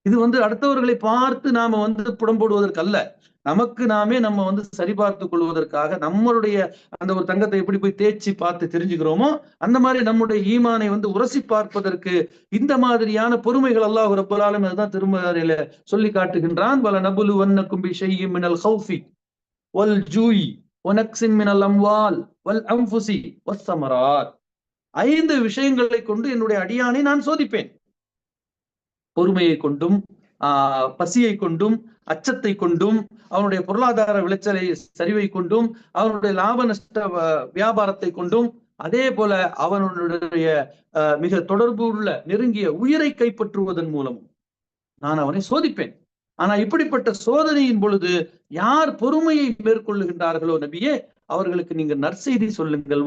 இது வந்து அடுத்தவர்களை பார்த்து நாம வந்து புடம்போடுவதற்கு அல்ல, நமக்கு நாமே நம்ம வந்து சரிபார்த்துக் கொள்வதற்காக. நம்மளுடைய அந்த ஒரு தங்கத்தை எப்படி போய் தேய்ச்சி பார்த்து தெரிஞ்சுக்கிறோமோ அந்த மாதிரி நம்முடைய ஈமானை வந்து உரசி பார்ப்பதற்கு இந்த மாதிரியான பொறுமைகள் அல்லாஹ் ரப்பல் ஆலமீன் அதுதான் திருமறையில சொல்லி காட்டுகின்றான். வல நபுலுவன்னக்கும் பிஷைஇம் மினல் ஹௌஃபி வல் ஜூஇ வ நக்ஸின் மினல் அம்வால் வல் அன்ஃபுஸி வஸ்ஸமராத். 5 விஷயங்களை கொண்டு என்னுடைய அடியானை நான் சோதிப்பேன். பொறுமையை கொண்டும், பசியை கொண்டும், அச்சத்தை கொண்டும், அவனுடைய பொருளாதார விளைச்சலை சரிவை கொண்டும், அவனுடைய லாப நஷ்ட வியாபாரத்தை கொண்டும், அதே போல அவனுடைய மிக தொடர்பு உள்ள நெருங்கிய உயிரை கைப்பற்றுவதன் மூலம் நான் அவனை சோதிப்பேன். ஆனா இப்படிப்பட்ட சோதனையின் பொழுது யார் பொறுமையை மேற்கொள்ளுகின்றார்களோ நபியே, அவர்களுக்கு நீங்க நற்செய்தி சொல்லுங்கள்.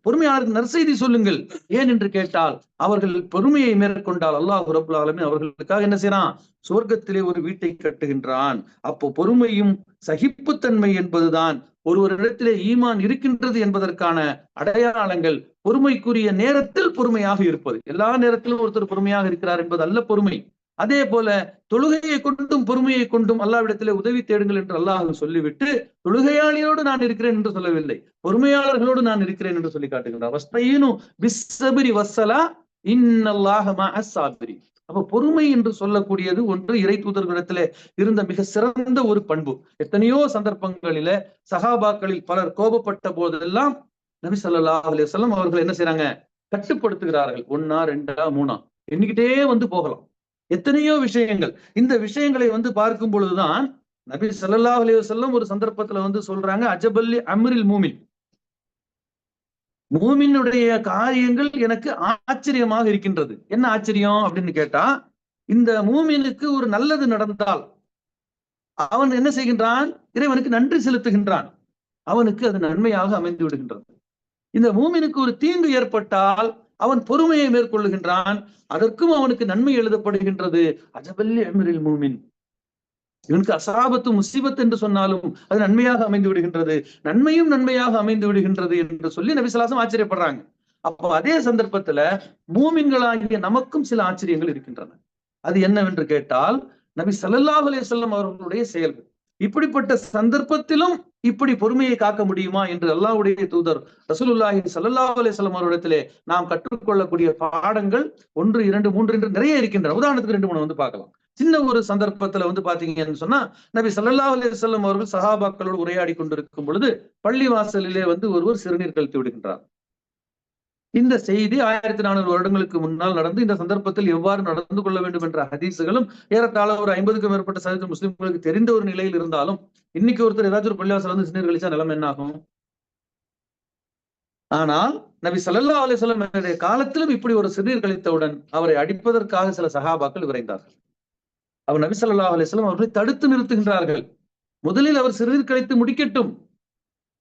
பொறுமையாளருக்கு நற்செய்தி சொல்லுங்கள். ஏன் என்று கேட்டால் அவர்கள் பொறுமையை மேற்கொண்டால் அல்லாஹ் ரப்பல் ஆலமீன் அவர்களுக்காக என்ன செய்யறான்? சுவர்க்கத்திலே ஒரு வீட்டை கட்டுகின்றான். அப்போ பொறுமையும் சகிப்புத்தன்மை என்பதுதான் ஒருவரிடத்திலே ஈமான் இருக்கின்றது என்பதற்கான அடையாளங்கள். பொறுமைக்குரிய நேரத்தில் பொறுமையாக இருப்பது, எல்லா நேரத்திலும் ஒருத்தர் பொறுமையாக இருக்கிறார் என்பது அல்ல பொறுமை. அதே போல தொழுகையை கொண்டும் பொறுமையை கொண்டும் அல்லாஹ்விடத்திலே உதவி தேடுங்கள் என்று அல்லாஹ் சொல்லிவிட்டு தொழுகையாளியோடு நான் இருக்கிறேன் என்று சொல்லவில்லை, பொறுமையாளர்களோடு நான் இருக்கிறேன் என்று சொல்லி காட்டுகின்றார். வஸ்தஈனு பிஸ்ஸப்ரி வஸ்ஸலா இன்னல்லாஹ மஅஸ் ஸாபிரீன். அப்ப பொறுமை என்று சொல்லக்கூடியது ஒன்று இறை தூதர்களிடத்திலே இருந்த மிக சிறந்த ஒரு பண்பு. எத்தனையோ சந்தர்ப்பங்களில சஹாபாக்களில் பலர் கோபப்பட்ட போதெல்லாம் நபி ஸல்லல்லாஹு அலைஹி வஸல்லம் அவர்கள் என்ன செய்யறாங்க? கட்டுப்படுத்துகிறார்கள். 1 2 3 எண்ணிக்கிட்டே வந்து போகலாம். எத்தனையோ விஷயங்கள். இந்த விஷயங்களை வந்து பார்க்கும் பொழுதுதான் நபி ஸல்லல்லாஹு அலைஹி வஸல்லம் ஒரு சந்தர்ப்பத்துல வந்து சொல்றாங்க, அஜபல்லி அம்ரில் மூமின், மூமினுடைய காரியங்கள் எனக்கு ஆச்சரியமாக இருக்கின்றது. என்ன ஆச்சரியம் அப்படின்னு கேட்டா, இந்த மூமினுக்கு ஒரு நல்லது நடந்தால் அவன் என்ன செய்கின்றான்? இறைவனுக்கு நன்றி செலுத்துகின்றான். அவனுக்கு அது நன்மையாக அமைந்து விடுகின்றது. இந்த மூமினுக்கு ஒரு தீங்கு ஏற்பட்டால் அவன் பொறுமையை மேற்கொள்ளுகின்றான், அதற்கும் அவனுக்கு நன்மை எழுதப்படுகின்றது. அஜபல்லி அம்ரில் மூமின், இவனுக்கு அசாபத்து முசீபத் என்று சொன்னாலும் அது நன்மையாக அமைந்து விடுகின்றது, நன்மையும் நன்மையாக அமைந்து விடுகின்றது என்று சொல்லி நபி ஸல்லல்லாஹு அலைஹி வஸல்லம் ஆச்சரியப்படுறாங்க. அப்போ அதே சந்தர்ப்பத்துல மூமின்களாகிய நமக்கும் சில ஆச்சரியங்கள் இருக்கின்றன. அது என்னவென்று கேட்டால் நபி ஸல்லல்லாஹு அலைஹி வஸல்லம் அவர்களுடைய செயல்கள். இப்படிப்பட்ட சந்தர்ப்பத்திலும் இப்படி பொறுமையை காக்க முடியுமா என்று அல்லாஹ்வுடைய தூதர் ரசூலுல்லாஹி ஸல்லல்லாஹு அலைஹி வஸல்லம் அவரிடத்திலே நாம் கற்றுக்கொள்ளக்கூடிய பாடங்கள் 1, 2, 3 என்று நிறைய இருக்கின்றன. உதாரணத்துக்கு 2, 3 வந்து பார்க்கலாம். சின்ன ஒரு சந்தர்ப்பத்துல வந்து பாத்தீங்கன்னு சொன்னா, நபி ஸல்லல்லாஹு அலைஹி வஸல்லம் அவர்கள் சஹாபாக்களோடு உரையாடி கொண்டிருக்கும் பொழுது பள்ளி வாசலிலே வந்து ஒருவர் சிறுநீர் கழித்து விடுகின்றார். இந்த செய்தி 1400 வருடங்களுக்கு முன்னால் நடந்து, இந்த சந்தர்ப்பத்தில் எவ்வாறு நடந்து கொள்ள வேண்டும் என்ற ஹதீசுகளும் ஏறத்தாழ ஒரு 50க்கும் மேற்பட்ட சதவீத முஸ்லிம்களுக்கு தெரிந்த ஒரு நிலையில் இருந்தாலும், இன்னைக்கு ஒருத்தர் ஏதாச்சும் ஒரு பள்ளிவாசல் வந்து சிறுநீர் கழிச்சா நிலைமை என்ன ஆகும்? ஆனால் நபி ஸல்லல்லாஹு அலைஹி வஸல்லம் காலத்திலும் இப்படி ஒரு சிறுநீர் கழித்தவுடன் அவரை அடிப்பதற்காக சில சஹாபாக்கள் விரைந்தார்கள். அவர் நபி ஸல்லல்லாஹு அலைஹி வஸல்லம் அவர்களை தடுத்து நிறுத்துகின்றார்கள். முதலில் அவர் சிறுநீர் கழித்து முடிக்கட்டும்,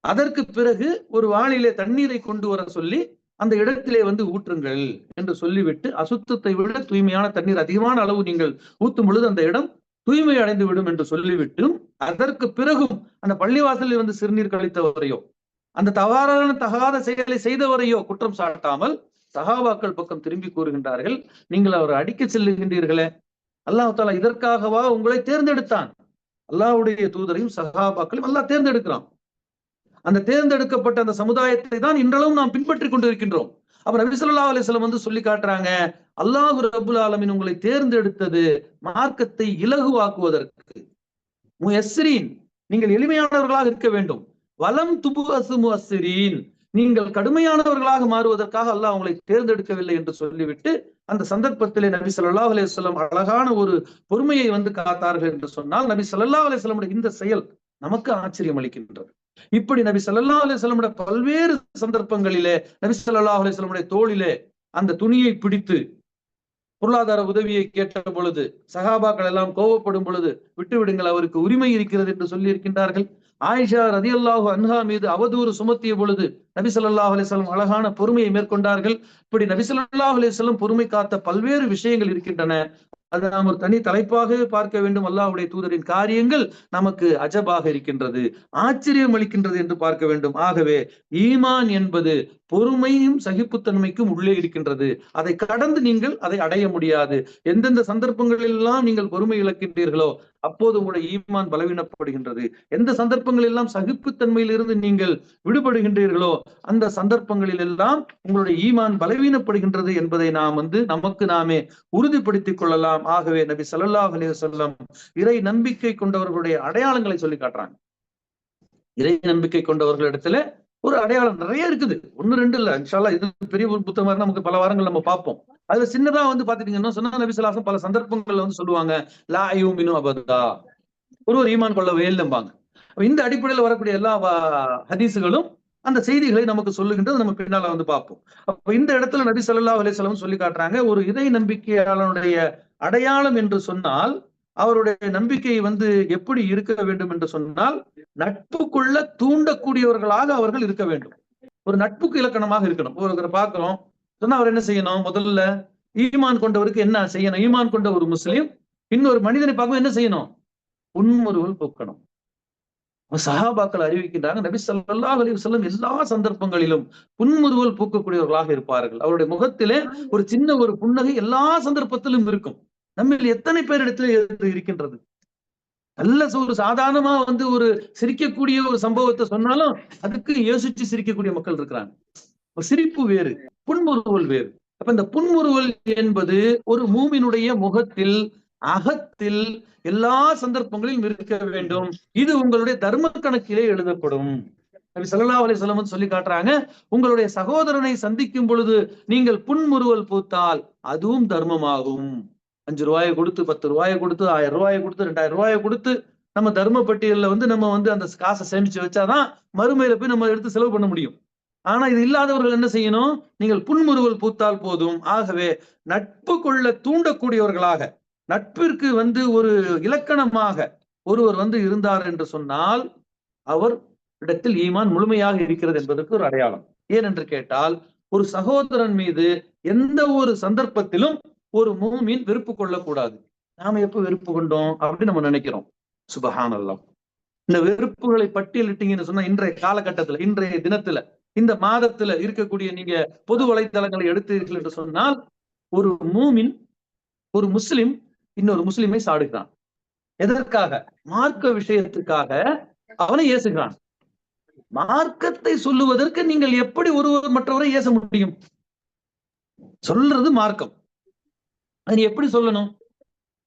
அதற்கு பிறகு ஒரு வாளிலே தண்ணீரை கொண்டு வர சொல்லி அந்த இடத்திலே வந்து ஊற்றுங்கள் என்று சொல்லிவிட்டு, அசுத்தத்தை விட தூய்மையான தண்ணீர் அதிகமான அளவு நீங்கள் ஊத்தும் பொழுது அந்த இடம் தூய்மை அடைந்து விடும் என்று சொல்லிவிட்டு, அதற்கு பிறகும் அந்த பள்ளிவாசலில் வந்து சிறுநீர் கழித்தவரையோ, அந்த தகாத செயலை செய்தவரையோ குற்றம் சாட்டாமல் சஹாபாக்கள் பக்கம் திரும்பி கூறுகின்றார்கள், நீங்கள் அவரை அடிக்க செல்லுகின்றீர்களே, அல்லாஹ் தஆலா இதற்காகவா உங்களை தேர்ந்தெடுத்தான்? அல்லாஹ்வுடைய தூதரையும் சஹாபாக்களையும் அல்லாஹ் தேர்ந்தெடுக்கிறான். அந்த தேர்ந்தெடுக்கப்பட்ட அந்த சமுதாயத்தை தான் இன்றளவும் நாம் பின்பற்றி கொண்டிருக்கின்றோம். அப்ப நபி ஸல்லல்லாஹு அலைஹி வஸல்லம் வந்து சொல்லி காட்டுறாங்க, அல்லாஹ் ரப்புல் ஆலமீன் உங்களை தேர்ந்தெடுத்தது மார்க்கத்தை இலகுவாக்குவதற்கு. முயஸ்ஸிரீன், நீங்கள் எளிமையானவர்களாக இருக்க வேண்டும். வலம் துபுஅஸு முயஸ்ஸிரீன், நீங்கள் கடுமையானவர்களாக மாறுவதற்காக அல்லாஹ் உங்களை தேர்ந்தெடுக்கவில்லை என்று சொல்லிவிட்டு, அந்த சந்தர்ப்பத்திலே நபி ஸல்லல்லாஹு அலைஹி வஸல்லம் அழகான ஒரு பொறுமையை வந்து காத்தார்கள் என்று சொன்னால், நபி ஸல்லல்லாஹு அலைஹி வஸல்லம் இந்த செயல் நமக்கு ஆச்சரியம் அளிக்கின்றது. இப்படி நபி ஸல்லல்லாஹு அலைஹி வஸல்லம் பல்வேறு சந்தர்ப்பங்களிலே நபி ஸல்லல்லாஹு அலைஹி வஸல்லம் தோளிலே அந்த துணியை பிடித்து பொருளாதார உதவியை கேட்ட பொழுது சஹாபாக்கள் எல்லாம் கோபப்படும் பொழுது, விட்டு விடுங்கள், அவருக்கு உரிமை இருக்கிறது என்று சொல்லி இருக்கின்றார்கள். ஆயிஷா ரலியல்லாஹு அன்ஹா மீது அவதூறு சுமத்திய பொழுது நபி ஸல்லல்லாஹு அலைஹி வஸல்லம் அழகான பொறுமையை மேற்கொண்டார்கள். இப்படி நபி ஸல்லல்லாஹு அலைஹி வஸல்லம் பொறுமை காத்த பல்வேறு விஷயங்கள் இருக்கின்றன. அது நாம் ஒரு தனி தலைப்பாகவே பார்க்க வேண்டும். அல்லாஹ்வுடைய தூதரின் காரியங்கள் நமக்கு அஜபாக இருக்கின்றது, ஆச்சரியம் அளிக்கின்றது என்று பார்க்க வேண்டும். ஆகவே ஈமான் என்பது பொறுமையும் சகிப்புத்தன்மைக்கும் உள்ளே இருக்கின்றது. அதை கடந்து நீங்கள் அதை அடைய முடியாது. எந்தெந்த சந்தர்ப்பங்களில் எல்லாம் நீங்கள் பொறுமை இழக்கின்றீர்களோ அப்போது உங்களுடைய ஈமான் பலவீனப்படுகின்றது. எந்த சந்தர்ப்பங்களில் எல்லாம் சகிப்புத்தன்மையில் இருந்து நீங்கள் விடுபடுகின்றீர்களோ அந்த சந்தர்ப்பங்களில் எல்லாம் உங்களுடைய ஈமான் பலவீனப்படுகின்றது என்பதை நாம் வந்து நமக்கு நாமே உறுதிப்படுத்திக் கொள்ளலாம். ஆகவே நபி ஸல்லல்லாஹு அலைஹி வஸல்லம் இறை நம்பிக்கை கொண்டவர்களுடைய அடையாளங்களை சொல்லி காட்டுறாங்க. இறை நம்பிக்கை கொண்டவர்களிடத்துல ஒரு அடையாளம் நிறைய இருக்குது, 1, 2 இல்ல. இன்ஷா அல்லாஹ் இது பெரிய ஒரு புத்தகமா நமக்கு பல வாரங்கள் நம்ம பார்ப்போம். அதுல சின்னதா வந்து பாத்துட்டீங்கன்னா சொன்னா, நபி ஸல்லல்லாஹு அலைஹி வஸல்லம் பல சந்தர்ப்பங்கள்ல வந்து சொல்லுவாங்க, லா யுமினு அபதா, ஒரு ஈமான் கொள்ளவே இல்லம்பாங்க. இந்த அடிப்படையில் வரக்கூடிய எல்லா ஹதீசுகளும் அந்த செய்திகளை நமக்கு சொல்லுகின்றது. நம்ம பின்னால வந்து பார்ப்போம். அப்ப இந்த இடத்துல நபி ஸல்லல்லாஹு அலைஹி வஸல்லம் சொல்லி காட்டுறாங்க, ஒரு இறை நம்பிக்கையாளனுடைய அடையாளம் என்று சொன்னால், அவருடைய நம்பிக்கை வந்து எப்படி இருக்க வேண்டும் என்று சொன்னால், நட்புக்குள்ள தூண்டக்கூடியவர்களாக அவர்கள் இருக்க வேண்டும். ஒரு நட்புக்கு இலக்கணமாக இருக்கணும். ஒருத்தரை பார்க்கிறோம் சொன்னா அவர் என்ன செய்யணும்? முதல்ல ஈமான் கொண்டவருக்கு என்ன செய்யணும்? ஈமான் கொண்ட ஒரு முஸ்லிம் இன்னொரு மனிதனை பார்க்கும் என்ன செய்யணும்? புன்முறுவல் போக்கணும். சஹாபாக்கள் அறிவிக்கின்றாங்க, நபி ஸல்லல்லாஹு அலைஹி வஸல்லம் எல்லா சந்தர்ப்பங்களிலும் புன்முறுவல் பூக்கக்கூடியவர்களாக இருப்பார்கள். அவருடைய முகத்திலே ஒரு சின்ன ஒரு புன்னகை எல்லா சந்தர்ப்பத்திலும் இருக்கும். நம்மில் எத்தனை பேரிடத்திலே இருக்கின்றது? நல்ல ஒரு சாதாரணமா வந்து ஒரு சிரிக்கக்கூடிய ஒரு சம்பவத்தை சொன்னாலும் அதுக்கு யோசிச்சு சிரிக்கக்கூடிய மக்கள் இருக்கிறாங்க. ஒரு சிரிப்பு வேறு, புன்முறுவல் வேறு. அப்ப இந்த புன்முறுவல் என்பது ஒரு மூமினுடைய முகத்தில், அகத்தில் எல்லா சந்தர்ப்பங்களிலும் இருக்க வேண்டும். இது உங்களுடைய தர்ம கணக்கிலே எழுதப்படும். நபி ஸல்லல்லாஹு அலைஹி வஸல்லம் சொல்லி காட்டுறாங்க, உங்களுடைய சகோதரனை சந்திக்கும் பொழுது நீங்கள் புன்முறுவல் பூத்தால் அதுவும் தர்மமாகும். 5 ரூபாயை கொடுத்து, 10 ரூபாயை கொடுத்து, 1000 ரூபாயை கொடுத்து, 2000 ரூபாயை கொடுத்து நம்ம தர்ம பட்டியல்ல வந்து நம்ம வந்து அந்த காசை சேமிச்சு வச்சாதான் மறுமையில போய் நம்ம எடுத்து செலவு பண்ண முடியும். ஆனா இது இல்லாதவர்கள் என்ன செய்யணும்? நீங்கள் புன்முறுவல் பூத்தால் போதும். ஆகவே நட்பு கொள்ள தூண்டக்கூடியவர்களாக, நட்பிற்கு வந்து ஒரு இலக்கணமாக ஒருவர் வந்து இருந்தார் என்று சொன்னால் அவர் இடத்தில் ஈமான் முழுமையாக இருக்கிறது என்பதற்கு ஒரு அடையாளம். ஏனென்று கேட்டால், ஒரு சகோதரன் மீது எந்த ஒரு சந்தர்ப்பத்திலும் ஒரு மூமின் வெறுப்பு கொள்ளக்கூடாது. நாம எப்ப வெறுப்பு கொண்டோம் அப்படின்னு நம்ம நினைக்கிறோம். சுபஹானல்லாஹ். இந்த வெறுப்புகளை பட்டியலிட்டீங்கன்னு சொன்னா, இன்றைய காலகட்டத்துல, இன்றைய தினத்துல, இந்த மாதத்துல இருக்கக்கூடிய நீங்க பொது வலைத்தளங்களை எடுத்தீர்கள் என்று சொன்னால், ஒரு மூமின், ஒரு முஸ்லிம் இன்னொரு முஸ்லிமை சாடுகிறான். எதற்காக? மார்க்க விஷயத்துக்காக அவனை ஏசுகிறான். மார்க்கத்தை சொல்லுவதற்கு நீங்கள் எப்படி ஒருவர் மற்றவரை ஏச முடியும்? சொல்றது மார்க்கம். அது எப்படி சொல்லணும்?